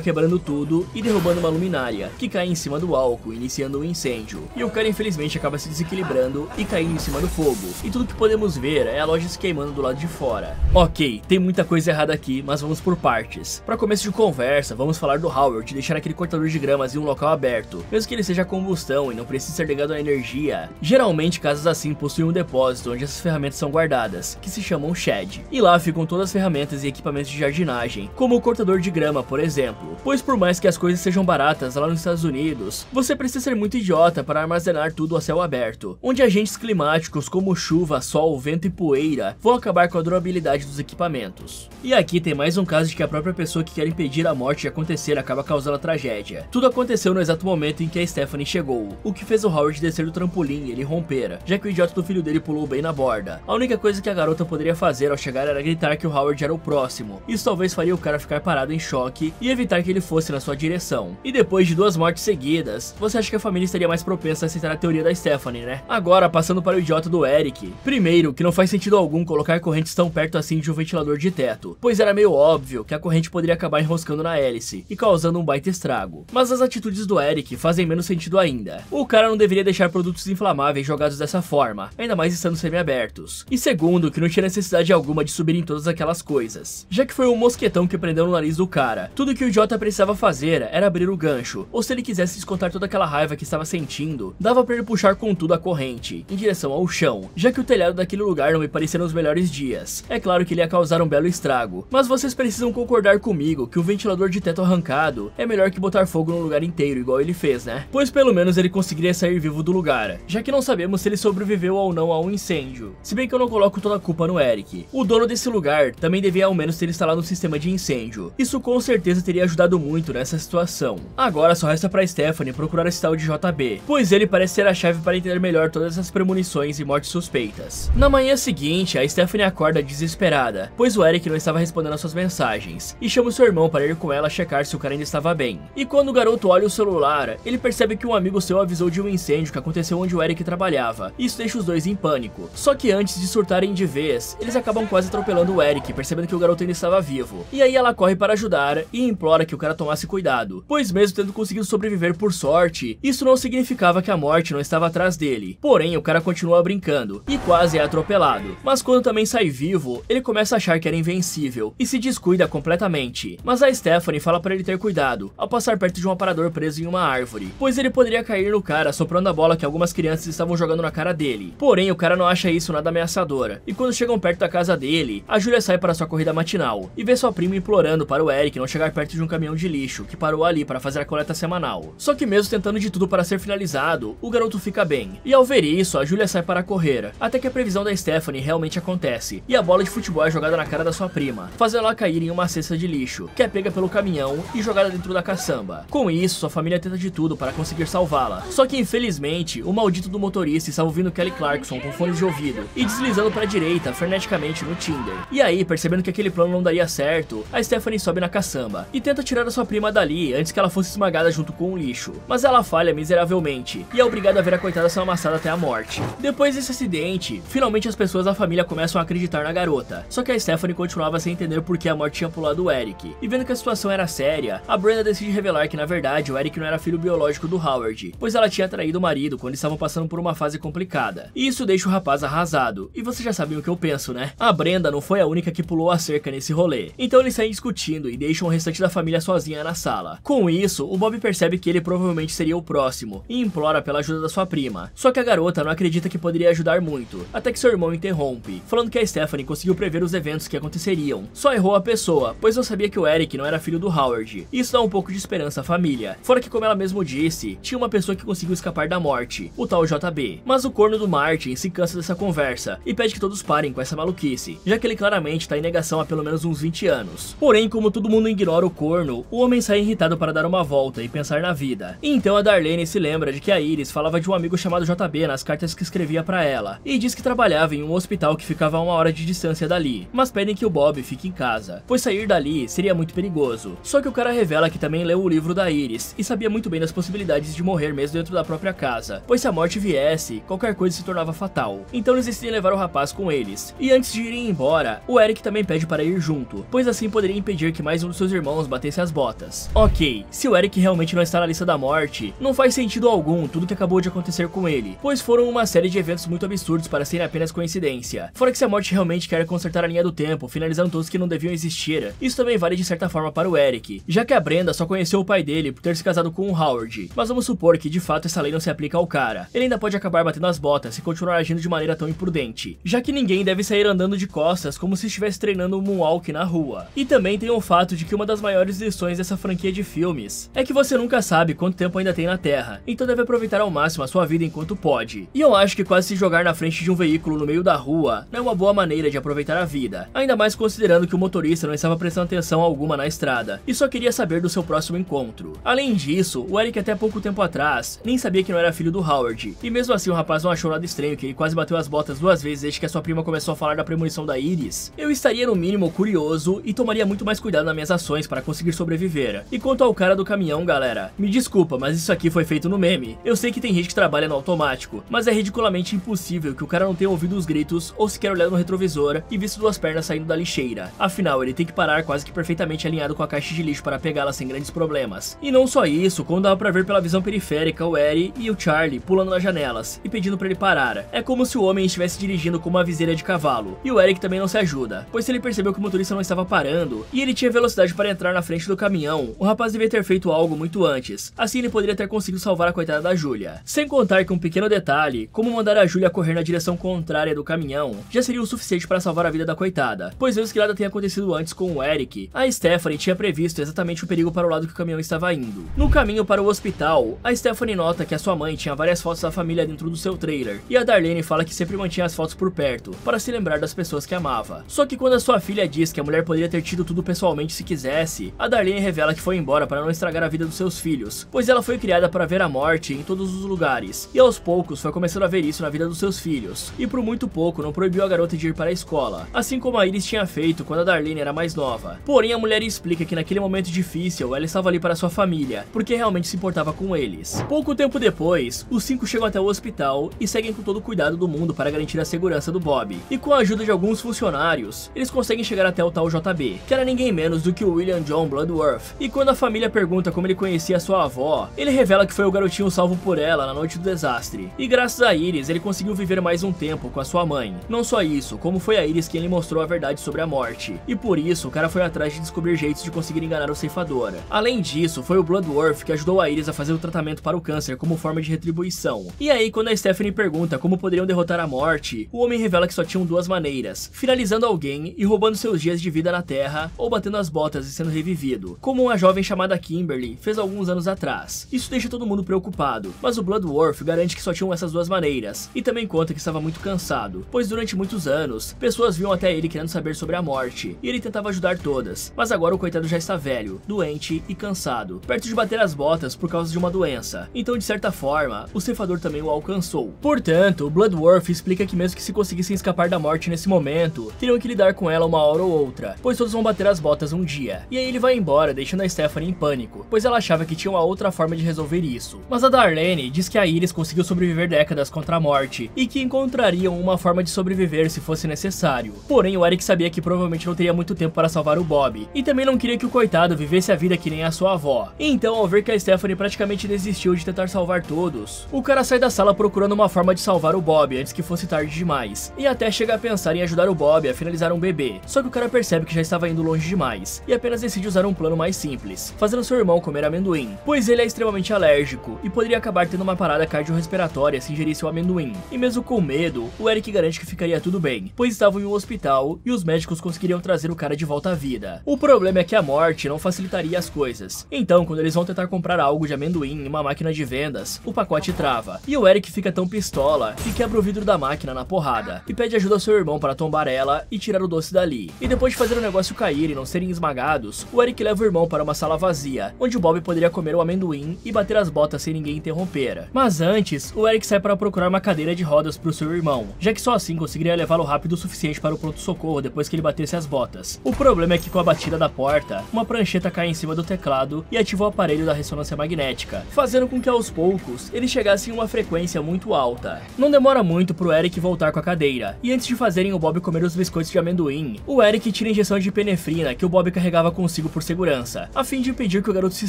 quebrando tudo e derrubando uma luminária, que cai em cima do álcool, iniciando um incêndio. E o cara infelizmente acaba se desequilibrando e caindo em cima do fogo, e tudo que podemos ver é a loja se queimando do lado de fora. Ok, tem muita coisa errada aqui, mas vamos por partes. Para começo de conversa, vamos falar do Howard deixar aquele cortador de gramas em um local aberto, mesmo que ele seja combustão e não precise ser ligado à energia. Geralmente casas assim possuem um depósito onde essas ferramentas são guardadas, que se chamam shed, e lá ficam todas as ferramentas e equipamentos de jardinagem, como o cortador de grama, por exemplo. Pois por mais que as coisas sejam baratas lá nos Estados Unidos, você precisa ser muito idiota para armazenar tudo a céu aberto, onde agentes climáticos como chuva, sol, vento e poeira vão acabar com a durabilidade dos equipamentos. E aqui tem mais um caso de que a própria pessoa que quer impedir a morte de acontecer acaba causando a tragédia. Tudo aconteceu no exato momento em que a Stephanie chegou, o que fez o Howard descer do trampolim e ele romper, já que o idiota do filho dele pulou bem na borda. A única coisa que a garota poderia fazer ao chegar era gritar que o Howard era o próximo. Isso talvez faria o cara ficar parado em choque e evitar que ele fosse na sua direção. E depois de 2 mortes seguidas, você acha que a família estaria mais propensa a aceitar a teoria da Stephanie, né? Agora, passando para o idiota do Eric. Primeiro, que não faz sentido algum colocar correntes tão perto assim de um ventilador de teto, pois era meio óbvio que a corrente poderia acabar enroscando na hélice e causando um baita estrago. Mas as atitudes do Eric fazem menos sentido ainda. O cara não deveria deixar produtos inflamáveis jogados dessa forma, ainda mais estando semi-abertos. E segundo, que não tinha necessidade alguma de subir em todas aquelas coisas, já que foi um mosquetão que prendeu no nariz do cara. Tudo que o idiota precisava fazer era abrir o gancho, ou se ele quisesse descontar toda aquela raiva que estava sentindo, dava pra ele puxar com tudo a corrente, em direção ao chão, já que o telhado daquele lugar não me parecia nos melhores dias. É claro que ele ia causar um belo estrago, mas vocês precisam concordar comigo que um ventilador de teto arrancado é melhor que botar fogo no lugar inteiro, igual ele fez, né? Pois pelo menos ele conseguiria sair vivo do lugar, já que não sabemos se ele sobreviveu ou não a um incêndio. Se bem que eu não coloco toda a culpa no Eric. O dono desse lugar também devia ao menos ter instalado um sistema de incêndio. Isso com certeza teria ajudado muito nessa situação. Agora só resta pra Stephanie procurar esse tal de JB, pois ele parece ser a chave para entender melhor todas essas premonições e mortes suspeitas. Na manhã seguinte, a Stephanie acorda desesperada, pois o Eric não estava respondendo às suas mensagens, e chama o seu irmão para ir com ela checar se o cara ainda estava bem. E quando o garoto olha o celular, ele percebe que um amigo seu avisou de um incêndio que aconteceu onde o Eric trabalhava. Isso deixa os dois em pânico. Só que antes de surtarem de vez, eles acabam quase atropelando o Eric, percebendo que o garoto ainda estava vivo. E aí ela corre para ajudar e implora que o cara tomasse cuidado, pois mesmo tendo conseguido sobreviver por sorte, isso não significava que a morte não estava atrás dele. Porém, o cara continua brincando e quase é atropelado. Mas quando também sai vivo, ele começa a achar que era invencível e se descuida completamente. Mas a Stephanie fala para ele ter cuidado ao passar perto de um aparador preso em uma árvore, pois ele poderia cair no cara soprando a bola que algumas crianças estavam jogando na cara dele. Porém, o cara não acha isso nada ameaçador, e quando chegam perto da casa dele, a Julia sai para sua corrida matinal e vê sua prima implorando para o Eric não chegar perto de um caminhão de lixo que parou ali para fazer a coleta semanal. Só que mesmo tentando de tudo para ser finalizado, o garoto fica bem, e ao ver isso, a Julia sai para correr, até que a previsão da Stephanie realmente acontece, e a bola de futebol é jogada na cara da sua prima, fazendo ela cair em uma cesta de lixo, que é pega pelo caminhão e jogada dentro da caçamba. Com isso, sua família tenta de tudo para conseguir salvá-la, só que infelizmente, o maldito do motorista estava ouvindo Kelly Clarkson com fones de ouvido e deslizando para a direita freneticamente no Tinder. E aí, percebendo que aquele plano não daria certo, a Stephanie sobe na caçamba e tenta tirar a sua prima dali antes que ela fosse esmagada junto com o lixo, mas ela falha miseravelmente e é obrigada a ver a coitada sendo amassada até a morte. Depois desse acidente, finalmente as pessoas da família começam a acreditar na garota, só que a Stephanie continuava sem entender por que a morte tinha pulado o Eric, e vendo que a situação era séria, a Brenda decide revelar que na verdade o Eric não era filho biológico do Howard, pois ela tinha traído o marido quando estavam passando por uma fase complicada, e isso deixa o rapaz arrasado, e vocês já sabem o que eu penso, né? A Brenda não foi a única que pulou a cerca nesse rolê, então eles saem discutindo e deixam o restante da família sozinha na sala. Com isso, o Bob percebe que ele provavelmente seria o próximo, e implora pela ajuda da sua prima, só que a garota não acredita que poderia ajudar muito, até que seu irmão interrompe, falando que a Stephanie conseguiu prever os eventos que aconteceriam, só errou a pessoa, pois não sabia que o Eric não era filho do Howard. Isso dá um pouco de esperança à família, fora que como ela mesmo disse, tinha uma pessoa que conseguiu escapar da morte, o tal JB. Mas o corno do Martin se cansa dessa conversa e pede que todos parem com essa maluquice, já que ele claramente tá em negação há pelo menos uns 20 anos. Porém, como todo mundo ignora o corno, o homem sai irritado para dar uma volta e pensar na vida. E então a Darlene se lembra de que a Iris falava de um amigo chamado JB nas cartas que escrevia pra ela, e diz que trabalhava em um hospital que ficava a 1 hora de distância dali, mas pedem que o Bob fique em casa, pois sair dali seria muito perigoso. Só que o cara revela que também leu o livro da Iris e sabia muito bem das possibilidades de morrer mesmo dentro da própria casa, pois se a morte viesse, qualquer coisa se tornava fatal. Então eles decidem levar o rapaz com eles. E antes de irem embora, o Eric também pede para ir junto, pois assim poderia impedir que mais um dos seus irmãos batesse as botas. Ok, se o Eric realmente não está na lista da morte, não faz sentido algum tudo que acabou de acontecer com ele, pois foram uma série de eventos muito absurdos para serem apenas coincidência. Fora que se a morte realmente quer consertar a linha do tempo, finalizando todos que não deviam existir, isso também vale de certa forma para o Eric, já que a Brenda só conheceu o pai dele por ter se casado com o Howard, mas vamos supor que de fato essa lei não se aplica ao cara. Ele ainda pode acabar batendo as botas se continuar agindo de maneira tão imprudente, já que ninguém deve sair andando de costas como se estivesse treinando um moonwalk na rua. E também tem o fato de que uma das maiores lições dessa franquia de filmes é que você nunca sabe quanto tempo ainda tem na Terra, então deve aproveitar ao máximo a sua vida enquanto pode. E eu acho que quase se jogar na frente de um veículo no meio da rua não é uma boa maneira de aproveitar a vida, ainda mais considerando que o motorista não estava prestando atenção alguma na estrada e só queria saber do seu próximo encontro. Além disso, o Eric até pouco tempo atrás nem sabia que não era filho do Howard, e mesmo assim o rapaz não achou nada estranho que ele quase bateu as botas 2 vezes desde que a sua prima começou a falar da premonição da Iris. Eu estaria no mínimo curioso e tomaria muito mais cuidado nas minhas ações para conseguir sobreviver. E quanto ao cara do caminhão, galera, me desculpa, mas isso aqui foi feito no meme. Eu sei que tem gente que trabalha no automático, mas é ridiculamente impossível que o cara não tenha ouvido os gritos ou sequer olhado no retrovisor e visto 2 pernas saindo da lixeira. Afinal, ele tem que parar quase que perfeitamente alinhado com a caixa de lixo para pegá-la sem grandes problemas. E não só isso, como dava pra ver pela visão periférica o Eddie e o Charlie pulando nas janelas e pedindo pra ele parar. É como se o homem estivesse dirigindo com uma viseira de cavalo. E o Eric também não se ajuda, pois se ele percebeu que o motorista não estava parando e ele tinha velocidade para entrar na frente do caminhão, o rapaz devia ter feito algo muito antes. Assim ele poderia ter conseguido salvar a coitada da Julia. Sem contar que um pequeno detalhe, como mandar a Julia correr na direção contrária do caminhão, já seria o suficiente para salvar a vida da coitada. Pois mesmo que nada tenha acontecido antes com o Eric, a Stephanie tinha previsto exatamente o perigo para o lado que o caminhão estava indo. No caminho para o hospital, a Stephanie nota que a sua mãe tinha várias fotos da família dentro do seu trailer, e a Darlene fala que sempre mantinha as fotos por perto, para se lembrar das pessoas que amava. Só que quando a sua filha diz que a mulher poderia ter tido tudo pessoalmente se quisesse, a Darlene revela que foi embora para não estragar a vida dos seus filhos, pois ela foi criada para ver a morte em todos os lugares, e aos poucos foi começando a ver isso na vida dos seus filhos, e por muito pouco não proibiu a garota de ir para a escola, assim como a Iris tinha feito quando a Darlene era mais nova. Porém, a mulher explica que naquele momento difícil ela estava ali para sua família, porque realmente se importava com eles. Pouco tempo depois, os 5 chegam até o hospital e seguem com todo o cuidado do mundo para garantir a segurança do Bob. E com a ajuda de alguns funcionários, eles conseguem chegar até o tal JB, que era ninguém menos do que o William John Bloodworth. E quando a família pergunta como ele conhecia sua avó, ele revela que foi o garotinho salvo por ela na noite do desastre. E graças a Iris, ele conseguiu viver mais um tempo com a sua mãe. Não só isso, como foi a Iris quem lhe mostrou a verdade sobre a morte. E por isso, o cara foi atrás de descobrir jeitos de conseguir enganar o ceifador. Além disso, foi o Bloodworth que ajudou a Iris a fazer o tratamento para o câncer como forma de retribuição. E aí, quando a Stephanie pergunta como poderiam derrotar a morte, o homem revela que só tinham 2 maneiras: finalizando alguém e roubando seus dias de vida na Terra, ou batendo as botas e sendo revivido, como uma jovem chamada Kimberly fez alguns anos atrás. Isso deixa todo mundo preocupado, mas o Bloodworth garante que só tinham essas 2 maneiras, e também conta que estava muito cansado, pois durante muitos anos, pessoas vinham até ele querendo saber sobre a morte, e ele tentava ajudar todas, mas agora o coitado já está velho, doente e cansado, perto de bater as botas por causa de uma doença. Então, de certa forma, o ceifador também o alcançou. Portanto, o Bloodworth explica que mesmo que se conseguissem escapar da morte nesse momento, teriam que lidar com ela uma hora ou outra, pois todos vão bater as botas um dia. E aí ele vai embora, deixando a Stephanie em pânico, pois ela achava que tinha uma outra forma de resolver isso. Mas a Darlene diz que a Iris conseguiu sobreviver décadas contra a morte, e que encontrariam uma forma de sobreviver se fosse necessário. Porém, o Eric sabia que provavelmente não teria muito tempo para salvar o Bob, e também não queria que o coitado vivesse a vida que nem a sua avó. Então, ao ver que a Stephanie praticamente desistiu de tentar salvar todos, o cara sai da sala procurando uma forma de salvar o Bob antes que fosse tarde demais, e até chega a pensar em ajudar o Bob a finalizar um bebê. Só que o cara percebe que já estava indo longe demais, e apenas decide usar um plano mais simples, fazendo seu irmão comer amendoim, pois ele é extremamente alérgico, e poderia acabar tendo uma parada cardiorrespiratória se ingerisse o amendoim. E mesmo com medo, o Eric garante que ficaria tudo bem, pois estavam em um hospital, e os médicos conseguiriam trazer o cara de volta à vida. O problema é que a morte não facilitaria as coisas. Então, quando eles vão tentar comprar algo de amendoim em uma máquina de vendas, o pacote trava, e o Eric fica tão pistola que quebra o vidro da máquina na porrada, e pede ajuda ao seu irmão para tombar ela e tirar o doce dali. E depois de fazer o negócio cair e não serem esmagados, o Eric leva o irmão para uma sala vazia, onde o Bob poderia comer o amendoim e bater as botas sem ninguém interromper. Mas antes, o Eric sai para procurar uma cadeira de rodas para o seu irmão, já que só assim conseguiria levá-lo rápido o suficiente para o pronto-socorro depois que ele batesse as botas. O problema é que com a batida da porta, uma prancheta cai em cima do teclado e ativa o aparelho da ressonância magnética, fazendo com que aos poucos ele chegasse em uma frequência muito alta. Não demora muito pro Eric voltar com a cadeira. E antes de fazerem o Bob comer os biscoitos de amendoim, o Eric tira a injeção de epinefrina que o Bob carregava consigo por segurança, a fim de impedir que o garoto se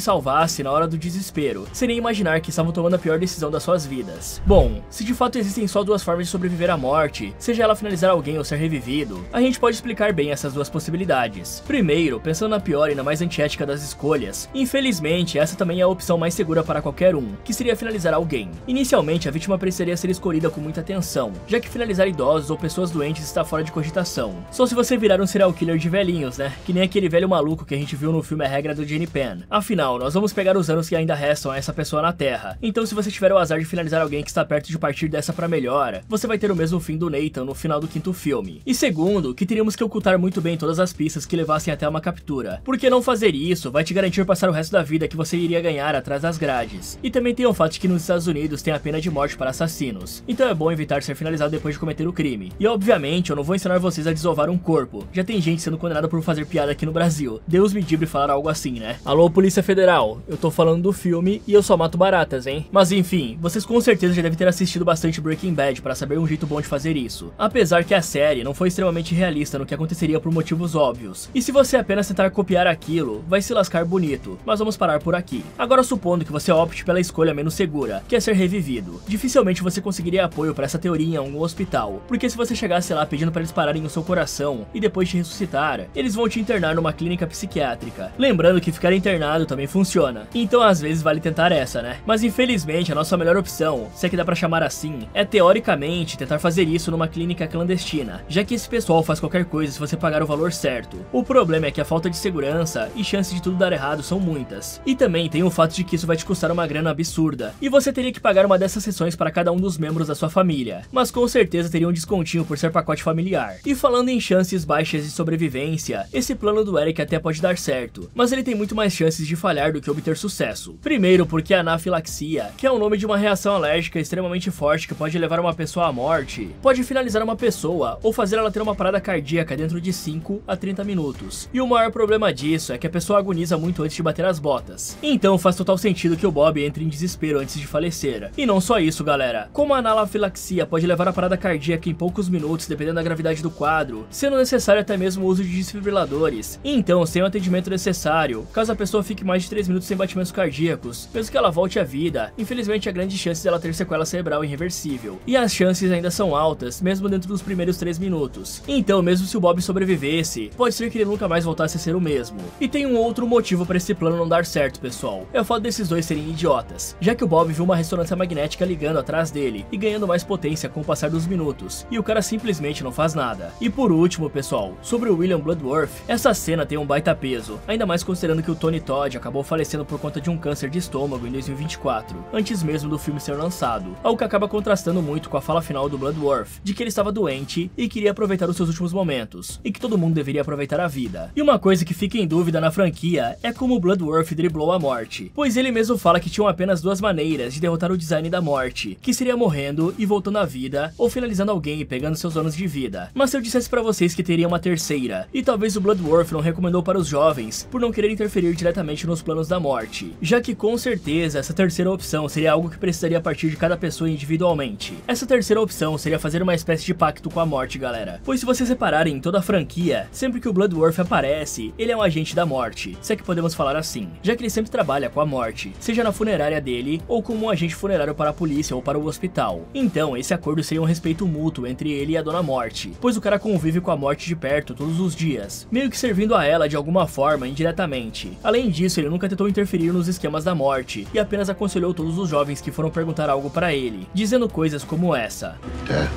salvasse na hora do desespero, sem nem imaginar que estavam tomando a pior decisão das suas vidas. Bom, se de fato existem só duas formas de sobreviver à morte, seja ela finalizar alguém ou ser revivido, a gente pode explicar bem essas duas possibilidades. Primeiro, pensando na pior e na mais antiética das escolhas, infelizmente essa também é a opção mais segura para qualquer um, que seria finalizar alguém. Inicialmente, a vítima precisaria ser escolhida com muita atenção, já que finalizar idosos ou pessoas doentes está fora de cogitação. Só se você virar um serial killer de velhinhos, né? Que nem aquele velho maluco que a gente viu no filme A Regra do Jenny Pan. Afinal, nós vamos pegar os anos que ainda restam a essa pessoa na Terra. Então, se você tiver o azar de finalizar alguém que está perto de partir dessa pra melhor, você vai ter o mesmo fim do Nathan no final do quinto filme. E segundo, que teríamos que ocultar muito bem todas as pistas que levassem até uma captura, porque não fazer isso vai te garantir passar o resto da vida que você iria ganhar atrás das grades. E também tem o fato de que nos Estados Unidos tem a pena de morte para assassinos, então é bom evitar ser finalizado depois de cometer o crime. E obviamente eu não vou ensinar vocês a desovar um corpo, já tem gente sendo condenada por fazer piada aqui no Brasil. Deus me livre falar algo assim, né? Alô, Polícia Federal, eu tô falando do filme e eu só mato baratas, hein? Mas enfim, vocês com certeza já devem ter assistido bastante Breaking Bad para saber um jeito bom de fazer isso. Apesar que a série não foi extremamente realista no que aconteceria por motivos óbvios. E se você apenas tentar copiar aquilo, vai se lascar bonito. Mas vamos parar por aqui. Agora, supondo que você opte pela escolha menos segura, que é ser revivido, dificilmente você conseguiria apoio para essa teoria em algum hospital, porque se você chegasse lá pedindo para eles pararem o seu coração e depois te ressuscitar, eles vão te internar numa clínica psiquiátrica. Lembrando que ficar internado também funciona, então às vezes vale tentar essa, né? Mas infelizmente a nossa melhor opção, se é que dá pra chamar assim, é teoricamente tentar fazer isso numa clínica clandestina, já que esse pessoal faz qualquer coisa se você pagar o valor certo. O problema é que a falta de segurança e chances de tudo dar errado são muitas. E também tem o fato de que isso vai te custar uma grana absurda, e você teria que pagar uma dessas sessões para cada um dos membros da sua família, mas com certeza teria um descontinho por ser pacote familiar. E falando em chances baixas de sobrevivência, esse plano do Eric até pode dar certo, mas ele tem muito mais chances de falhar do que obter sucesso. Primeiro porque a anafilaxia, que é o nome de uma reação alérgica extremamente forte que pode levar uma pessoa à morte, pode finalizar uma pessoa ou fazer ela ter uma parada cardíaca dentro de 5 a 30 minutos. E o maior problema disso é que a pessoa agoniza muito antes de bater as botas. Então faz total sentido que o Bob entre em desespero antes de falecer. E não só isso, galera. Como a anafilaxia pode levar a parada cardíaca em poucos minutos, dependendo da gravidade do quadro, sendo necessário até mesmo o uso de desfibriladores. Então, sem o atendimento necessário, caso a pessoa fique mais de 3 minutos sem batimentos cardíacos, mesmo que ela volte à vida, infelizmente há grandes chances dela ter sequela cerebral irreversível. E as chances ainda são altas, mesmo dentro dos primeiros 3 minutos. Então, mesmo se o Bob sobrevivesse, pode ser que ele nunca mais voltasse a ser o mesmo. E tem um outro motivo para esse plano não dar certo, pessoal. É o fato desses dois serem idiotas, já que o Bob viu uma ressonância magnética ligando atrás dele e ganhando mais potência com o passar dos minutos, e o cara simplesmente não faz nada. E por último, pessoal, sobre o William Bloodworth, essa cena tem um baita peso, ainda mais considerando que o Tony Todd acabou falecendo por conta de um câncer de estômago em 2024, antes mesmo do filme ser lançado, algo que acaba contrastando muito com a fala final do Bloodworth, de que ele estava doente e queria aproveitar os seus últimos momentos, e que todo mundo deveria aproveitar a vida. E uma coisa que fica em dúvida na franquia é como o Bloodworth driblou a morte, pois ele mesmo fala que tinham apenas duas maneiras de derrotar o design da morte, que seria morrendo e voltando à vida, ou finalizando alguém e pegando seus anos de vida. Mas se eu dissesse pra vocês que teria uma terceira, e talvez o Bloodworth não recomendou para os jovens, por não querer interferir diretamente nos planos da morte, já que com certeza essa terceira opção seria algo que precisaria partir de cada pessoa individualmente. Essa terceira opção seria fazer uma espécie de pacto com a morte, galera, pois se vocês repararem em toda a franquia, sempre que o Bloodworth aparece, ele é um agente da morte, se é que podemos falar assim, já que ele sempre trabalha com a morte, seja na funerária dele, ou como um agente funerário para a polícia ou para o hospital. Então, esse acordo seria um respeito mútuo entre ele e a Dona Morte, pois o cara convive com a morte de perto todos os dias, meio que servindo a ela de alguma forma indiretamente. Além disso, ele nunca tentou interferir nos esquemas da morte, e apenas aconselhou todos os jovens que foram perguntar algo para ele, dizendo coisas como essa. Death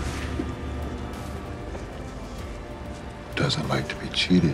doesn't like to be cheated.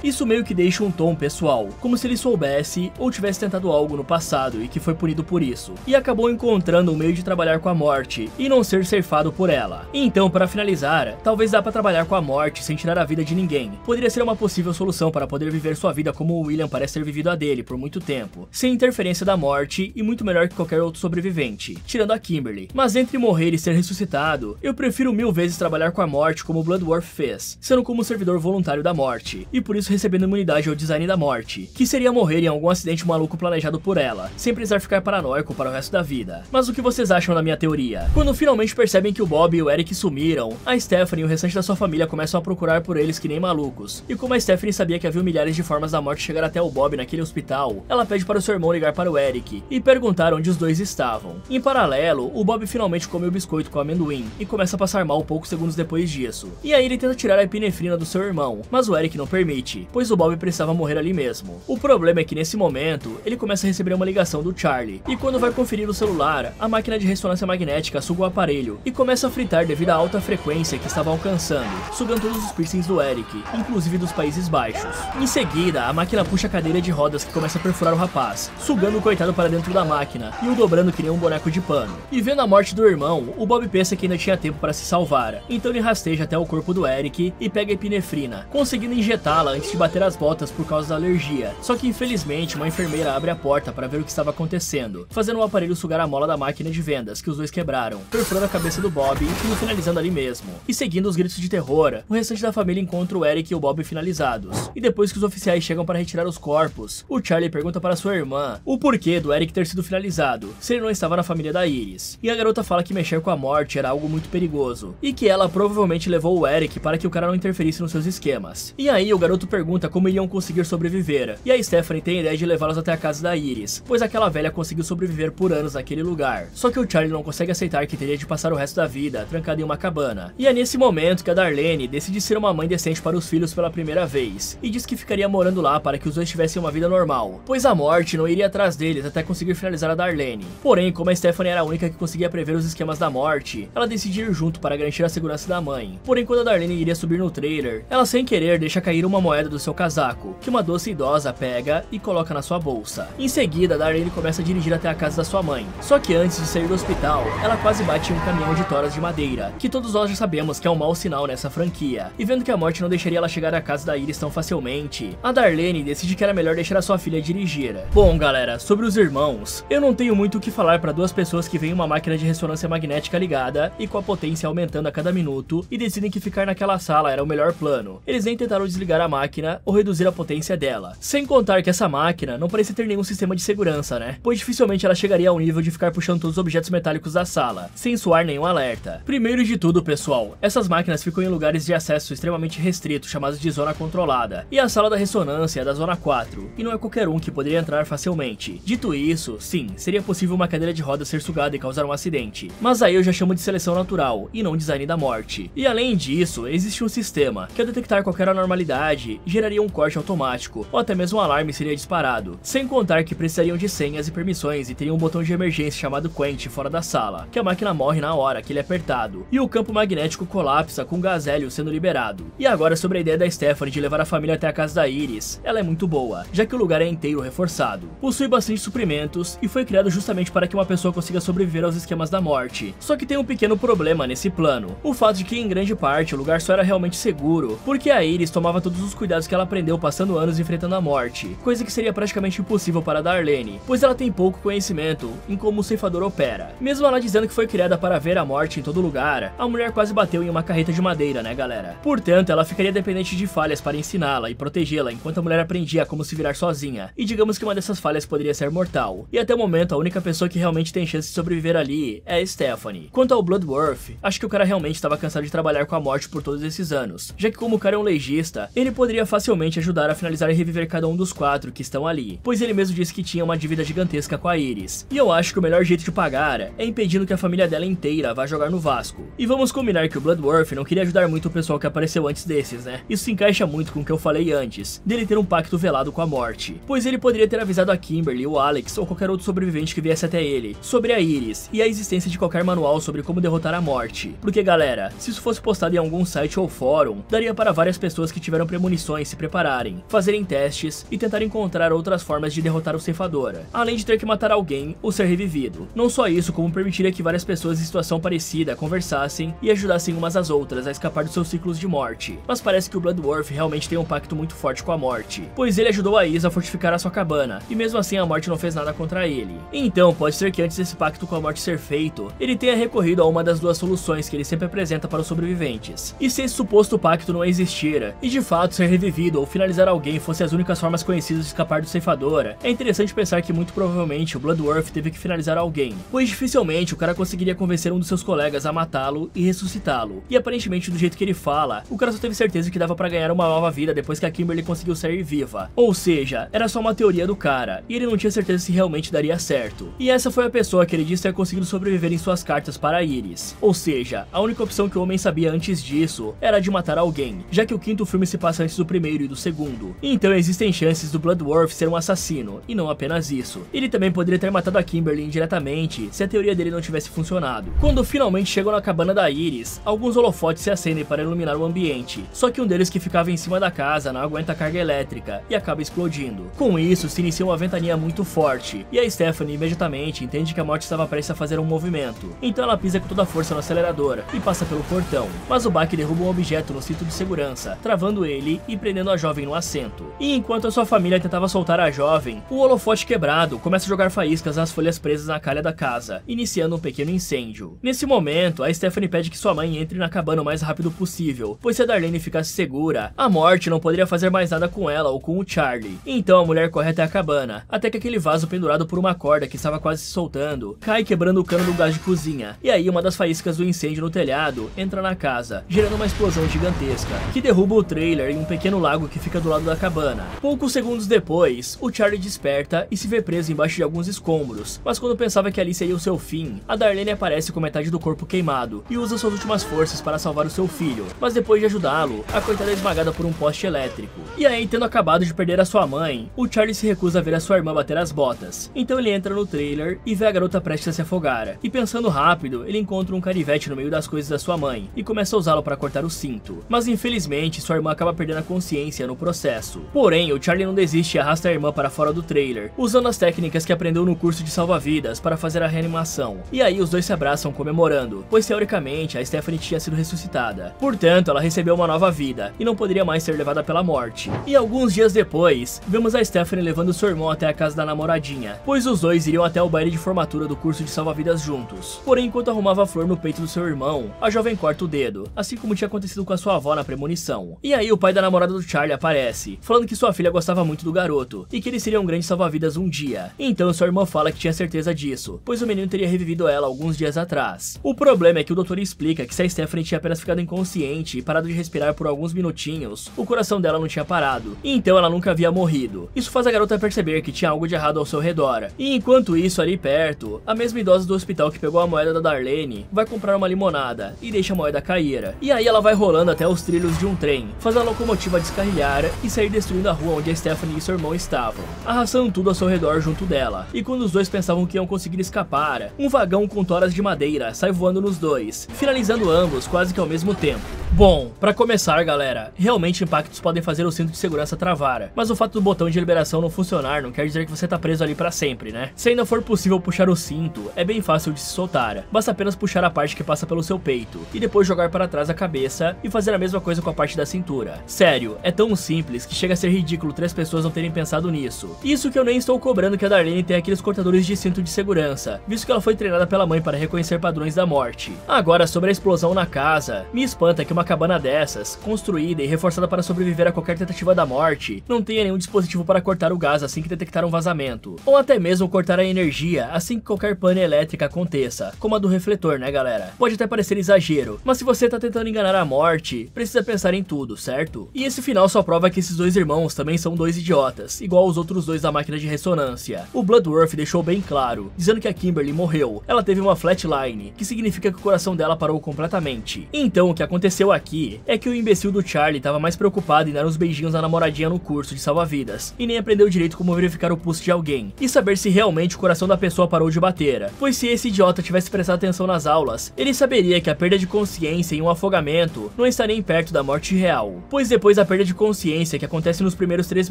Isso meio que deixa um tom pessoal, como se ele soubesse ou tivesse tentado algo no passado e que foi punido por isso, e acabou encontrando um meio de trabalhar com a morte e não ser ceifado por ela. Então, para finalizar, talvez dá para trabalhar com a morte sem tirar a vida de ninguém. Poderia ser uma possível solução para poder viver sua vida como o William parece ter vivido a dele por muito tempo, sem interferência da morte e muito melhor que qualquer outro sobrevivente, tirando a Kimberly. Mas entre morrer e ser ressuscitado, eu prefiro 1000 vezes trabalhar com a morte como o Bloodworth fez, sendo como um servidor voluntário da morte, e por isso recebendo imunidade ao design da morte, que seria morrer em algum acidente maluco planejado por ela, sem precisar ficar paranoico para o resto da vida. Mas o que vocês acham da minha teoria? Quando finalmente percebem que o Bob e o Eric sumiram, a Stephanie e o restante da sua família começam a procurar por eles que nem malucos. E como a Stephanie sabia que havia milhares de formas da morte chegar até o Bob naquele hospital, ela pede para o seu irmão ligar para o Eric e perguntar onde os dois estavam. Em paralelo, o Bob finalmente come o biscoito com amendoim e começa a passar mal poucos segundos depois disso. E aí ele tenta tirar a epinefrina do seu irmão, mas o Eric não permite, pois o Bob precisava morrer ali mesmo. O problema é que nesse momento, ele começa a receber uma ligação do Charlie, e quando vai conferir o celular, a máquina de ressonância magnética suga o aparelho e começa a fritar devido à alta frequência que estava alcançando, sugando todos os piercings do Eric, inclusive dos Países Baixos. Em seguida, a máquina puxa a cadeira de rodas que começa a perfurar o rapaz, sugando o coitado para dentro da máquina e o dobrando que nem um boneco de pano. E vendo a morte do irmão, o Bob pensa que ainda tinha tempo para se salvar, então ele rasteja até o corpo do Eric e pega a epinefrina, conseguindo injetá-la antes de bater as botas por causa da alergia. Só que infelizmente uma enfermeira abre a porta para ver o que estava acontecendo, fazendo o aparelho sugar a mola da máquina de vendas que os dois quebraram, perfurando a cabeça do Bob e o finalizando ali mesmo. E seguindo os gritos de terror, o restante da família encontra o Eric e o Bob finalizados. E depois que os oficiais chegam para retirar os corpos, o Charlie pergunta para sua irmã o porquê do Eric ter sido finalizado, se ele não estava na família da Iris. E a garota fala que mexer com a morte era algo muito perigoso, e que ela provavelmente levou o Eric para que o cara não interferisse nos seus esquemas. E aí o garoto pergunta como iriam conseguir sobreviver, e a Stephanie tem a ideia de levá-los até a casa da Iris, pois aquela velha conseguiu sobreviver por anos naquele lugar. Só que o Charlie não consegue aceitar que teria de passar o resto da vida trancado em uma cabana. E é nesse momento que a Darlene decide ser uma mãe decente para os filhos pela primeira vez, e diz que ficaria morando lá para que os dois tivessem uma vida normal, pois a morte não iria atrás deles até conseguir finalizar a Darlene. Porém, como a Stephanie era a única que conseguia prever os esquemas da morte, ela decide ir junto para garantir a segurança da mãe. Porém, quando a Darlene iria subir no trailer, ela sem querer deixa cair uma moeda do seu casaco, que uma doce idosa pega e coloca na sua bolsa. Em seguida, a Darlene começa a dirigir até a casa da sua mãe. Só que antes de sair do hospital, ela quase bate em um caminhão de toras de madeira, que todos nós já sabemos que é um mau sinal nessa franquia. E vendo que a morte não deixaria ela chegar à casa da Iris tão facilmente, a Darlene decide que era melhor deixar a sua filha dirigir. Bom, galera, sobre os irmãos, eu não tenho muito o que falar para duas pessoas que veem uma máquina de ressonância magnética ligada e com a potência aumentando a cada minuto e decidem que ficar naquela sala era o melhor plano. Eles nem tentaram desligar a máquina ou reduzir a potência dela. Sem contar que essa máquina não parecia ter nenhum sistema de segurança, né? Pois dificilmente ela chegaria ao nível de ficar puxando todos os objetos metálicos da sala, sem soar nenhum alerta. Primeiro de tudo, pessoal, essas máquinas ficam em lugares de acesso extremamente restritos, chamados de zona controlada, e a sala da ressonância é da zona 4, e não é qualquer um que poderia entrar facilmente. Dito isso, sim, seria possível uma cadeira de rodas ser sugada e causar um acidente, mas aí eu já chamo de seleção natural, e não design da morte. E além disso, existe um sistema, que ao detectar qualquer anormalidade, geraria um corte automático, ou até mesmo um alarme seria disparado, sem contar que precisariam de senhas e permissões e teriam um botão de emergência chamado Quench fora da sala, que a máquina morre na hora que ele é apertado, e o campo magnético colapsa com gás hélio sendo liberado. E agora sobre a ideia da Stephanie de levar a família até a casa da Iris, ela é muito boa, já que o lugar é inteiro reforçado, possui bastante suprimentos e foi criado justamente para que uma pessoa consiga sobreviver aos esquemas da morte. Só que tem um pequeno problema nesse plano, o fato de que em grande parte o lugar só era realmente seguro, porque a Iris tomava todos os cuidados que ela aprendeu passando anos enfrentando a morte, coisa que seria praticamente impossível para a Darlene, pois ela tem pouco conhecimento em como o ceifador opera. Mesmo ela dizendo que foi criada para ver a morte em todo lugar, a mulher quase bateu em uma carreta de madeira, né, galera? Portanto, ela ficaria dependente de falhas para ensiná-la e protegê-la enquanto a mulher aprendia como se virar sozinha, e digamos que uma dessas falhas poderia ser mortal. E até o momento, a única pessoa que realmente tem chance de sobreviver ali é a Stephanie. Quanto ao Bloodworth, acho que o cara realmente estava cansado de trabalhar com a morte por todos esses anos, já que como o cara é um legista, ele poderia facilmente ajudar a finalizar e reviver cada um dos 4 que estão ali, pois ele mesmo disse que tinha uma dívida gigantesca com a Iris. E eu acho que o melhor jeito de pagar é impedindo que a família dela inteira vá jogar no Vasco. E vamos combinar que o Bloodworth não queria ajudar muito o pessoal que apareceu antes desses, né? Isso se encaixa muito com o que eu falei antes, dele ter um pacto velado com a morte, pois ele poderia ter avisado a Kimberly, o Alex ou qualquer outro sobrevivente que viesse até ele sobre a Iris e a existência de qualquer manual sobre como derrotar a morte. Porque galera, se isso fosse postado em algum site ou fórum, daria para várias pessoas que tiveram premonições se prepararem, fazerem testes e tentar encontrar outras formas de derrotar o ceifador, além de ter que matar alguém ou ser revivido. Não só isso, como permitiria que várias pessoas em situação parecida conversassem e ajudassem umas às outras a escapar dos seus ciclos de morte. Mas parece que o Bloodworth realmente tem um pacto muito forte com a morte, pois ele ajudou a Isa a fortificar a sua cabana, e mesmo assim a morte não fez nada contra ele. Então pode ser que antes desse pacto com a morte ser feito, ele tenha recorrido a uma das duas soluções que ele sempre apresenta para os sobreviventes. E se esse suposto pacto não existir, e de fato ser revivido sobrevivido ou finalizar alguém fossem as únicas formas conhecidas de escapar do ceifador, é interessante pensar que muito provavelmente o Bloodworth teve que finalizar alguém, pois dificilmente o cara conseguiria convencer um dos seus colegas a matá-lo e ressuscitá-lo. E aparentemente, do jeito que ele fala, o cara só teve certeza que dava pra ganhar uma nova vida depois que a Kimberly conseguiu sair viva. Ou seja, era só uma teoria do cara, e ele não tinha certeza se realmente daria certo. E essa foi a pessoa que ele disse ter conseguido sobreviver em suas cartas para Iris. Ou seja, a única opção que o homem sabia antes disso era de matar alguém, já que o quinto filme se passa antes do primeiro e do segundo. Então existem chances do Bloodworth ser um assassino, e não apenas isso. Ele também poderia ter matado a Kimberly indiretamente se a teoria dele não tivesse funcionado. Quando finalmente chegam na cabana da Iris, alguns holofotes se acendem para iluminar o ambiente, só que um deles que ficava em cima da casa não aguenta a carga elétrica e acaba explodindo. Com isso, se inicia uma ventania muito forte, e a Stephanie imediatamente entende que a morte estava prestes a fazer um movimento. Então ela pisa com toda a força no acelerador e passa pelo portão, mas o Bach derruba um objeto no cinto de segurança, travando ele e prendendo a jovem no assento. E enquanto a sua família tentava soltar a jovem, o holofote quebrado começa a jogar faíscas nas folhas presas na calha da casa, iniciando um pequeno incêndio. Nesse momento, a Stephanie pede que sua mãe entre na cabana o mais rápido possível, pois se a Darlene ficasse segura, a morte não poderia fazer mais nada com ela ou com o Charlie. Então a mulher corre até a cabana, até que aquele vaso pendurado por uma corda que estava quase se soltando, cai quebrando o cano do gás de cozinha, e aí uma das faíscas do incêndio no telhado entra na casa, gerando uma explosão gigantesca, que derruba o trailer em um pequeno lago que fica do lado da cabana. Poucos segundos depois, o Charlie desperta e se vê preso embaixo de alguns escombros, mas quando pensava que ali seria o seu fim, a Darlene aparece com metade do corpo queimado e usa suas últimas forças para salvar o seu filho, mas depois de ajudá-lo, a coitada é esmagada por um poste elétrico. E aí, tendo acabado de perder a sua mãe, o Charlie se recusa a ver a sua irmã bater as botas. Então ele entra no trailer e vê a garota prestes a se afogar, e pensando rápido, ele encontra um canivete no meio das coisas da sua mãe e começa a usá-lo para cortar o cinto. Mas infelizmente, sua irmã acaba perdendo a consciência no processo. Porém, o Charlie não desiste e arrasta a irmã para fora do trailer, usando as técnicas que aprendeu no curso de salva-vidas para fazer a reanimação. E aí os dois se abraçam comemorando, pois teoricamente a Stephanie tinha sido ressuscitada. Portanto, ela recebeu uma nova vida e não poderia mais ser levada pela morte. E alguns dias depois, vemos a Stephanie levando seu irmão até a casa da namoradinha, pois os dois iriam até o baile de formatura do curso de salva-vidas juntos. Porém, enquanto arrumava a flor no peito do seu irmão, a jovem corta o dedo, assim como tinha acontecido com a sua avó na premonição. E aí o pai da namorada do Charlie aparece, falando que sua filha gostava muito do garoto e que ele seria um grande salva-vidas um dia. Então sua irmã fala que tinha certeza disso, pois o menino teria revivido ela alguns dias atrás. O problema é que o doutor explica que se a Stephanie tinha apenas ficado inconsciente e parado de respirar por alguns minutinhos, o coração dela não tinha parado, e então ela nunca havia morrido. Isso faz a garota perceber que tinha algo de errado ao seu redor. E enquanto isso, ali perto, a mesma idosa do hospital que pegou a moeda da Darlene vai comprar uma limonada e deixa a moeda cair. E aí ela vai rolando até os trilhos de um trem, faz a locomotiva descarrilhar e sair destruindo a rua onde a Stephanie e seu irmão estavam, arrastando tudo ao seu redor junto dela. E quando os dois pensavam que iam conseguir escapar, um vagão com toras de madeira sai voando nos dois, finalizando ambos quase que ao mesmo tempo. Bom, pra começar, galera, realmente impactos podem fazer o cinto de segurança travar, mas o fato do botão de liberação não funcionar não quer dizer que você tá preso ali pra sempre, né? Se ainda for possível puxar o cinto, é bem fácil de se soltar, basta apenas puxar a parte que passa pelo seu peito, e depois jogar para trás a cabeça e fazer a mesma coisa com a parte da cintura. Sério, é tão simples que chega a ser ridículo 3 pessoas não terem pensado nisso. Isso que eu nem estou cobrando que a Darlene tenha aqueles cortadores de cinto de segurança, visto que ela foi treinada pela mãe para reconhecer padrões da morte. Agora, sobre a explosão na casa, me espanta que uma cabana dessas, construída e reforçada para sobreviver a qualquer tentativa da morte, não tenha nenhum dispositivo para cortar o gás assim que detectar um vazamento, ou até mesmo cortar a energia assim que qualquer pane elétrica aconteça, como a do refletor, né galera? Pode até parecer exagero, mas se você tá tentando enganar a morte, precisa pensar em tudo, certo? E esse final só prova que esses dois irmãos também são dois idiotas, igual os outros dois da máquina de ressonância. O Bloodworth deixou bem claro, dizendo que a Kimberly morreu, ela teve uma flatline, que significa que o coração dela parou completamente. Então o que aconteceu aqui é que o imbecil do Charlie estava mais preocupado em dar uns beijinhos na namoradinha no curso de salva-vidas, e nem aprendeu direito como verificar o pulso de alguém, e saber se realmente o coração da pessoa parou de bater. Pois se esse idiota tivesse prestado atenção nas aulas, ele saberia que a perda de consciência em um afogamento não está nem perto da morte real. Pois depois da perda de consciência, que acontece nos primeiros 3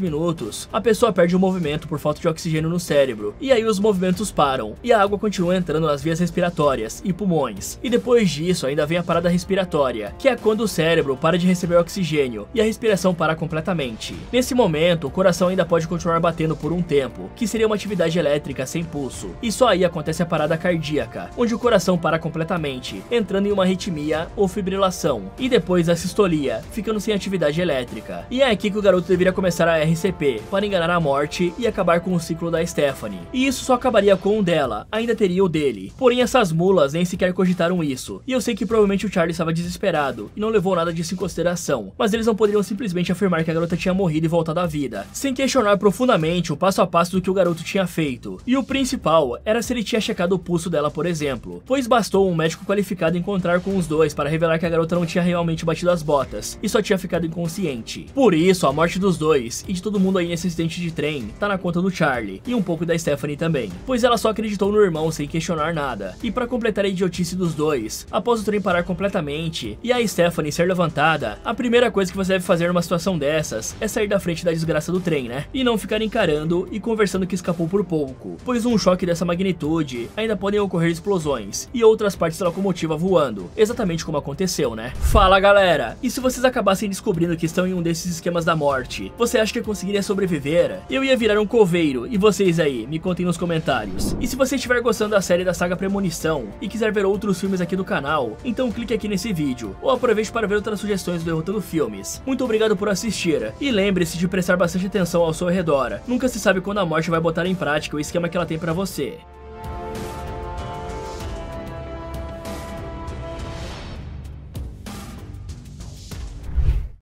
minutos, a pessoa perde o movimento por falta de oxigênio no cérebro, e aí os movimentos param, e a água continua entrando nas vias respiratórias e pulmões. E depois disso ainda vem a parada respiratória, que é quando o cérebro para de receber oxigênio e a respiração para completamente. Nesse momento, o coração ainda pode continuar batendo por um tempo, que seria uma atividade elétrica sem pulso, e só aí acontece a parada cardíaca, onde o coração para completamente, entrando em uma arritmia ou fibrilação, e depois a sistolia, ficando sem atividade elétrica. elétrica. E é aqui que o garoto deveria começar a RCP, para enganar a morte e acabar com o ciclo da Stephanie. E isso só acabaria com o dela, ainda teria o dele. Porém essas mulas nem sequer cogitaram isso. E eu sei que provavelmente o Charlie estava desesperado e não levou nada disso em consideração. Mas eles não poderiam simplesmente afirmar que a garota tinha morrido e voltado à vida, sem questionar profundamente o passo a passo do que o garoto tinha feito. E o principal era se ele tinha checado o pulso dela, por exemplo, pois bastou um médico qualificado encontrar com os dois para revelar que a garota não tinha realmente batido as botas e só tinha ficado inconsciente. Por isso, a morte dos dois e de todo mundo aí nesse acidente de trem tá na conta do Charlie e um pouco da Stephanie também, pois ela só acreditou no irmão sem questionar nada. E para completar a idiotice dos dois, após o trem parar completamente e a Stephanie ser levantada, a primeira coisa que você deve fazer numa situação dessas é sair da frente da desgraça do trem, né? E não ficar encarando e conversando que escapou por pouco, pois um choque dessa magnitude ainda podem ocorrer explosões e outras partes da locomotiva voando, exatamente como aconteceu, né? Fala galera, e se vocês acabassem descobrindo que estão em um desses esquemas da morte, você acha que conseguiria sobreviver? Eu ia virar um coveiro, e vocês aí, me contem nos comentários. E se você estiver gostando da série da saga Premonição e quiser ver outros filmes aqui do canal, então clique aqui nesse vídeo, ou aproveite para ver outras sugestões do Derrotando Filmes. Muito obrigado por assistir, e lembre-se de prestar bastante atenção ao seu redor, nunca se sabe quando a morte vai botar em prática o esquema que ela tem pra você.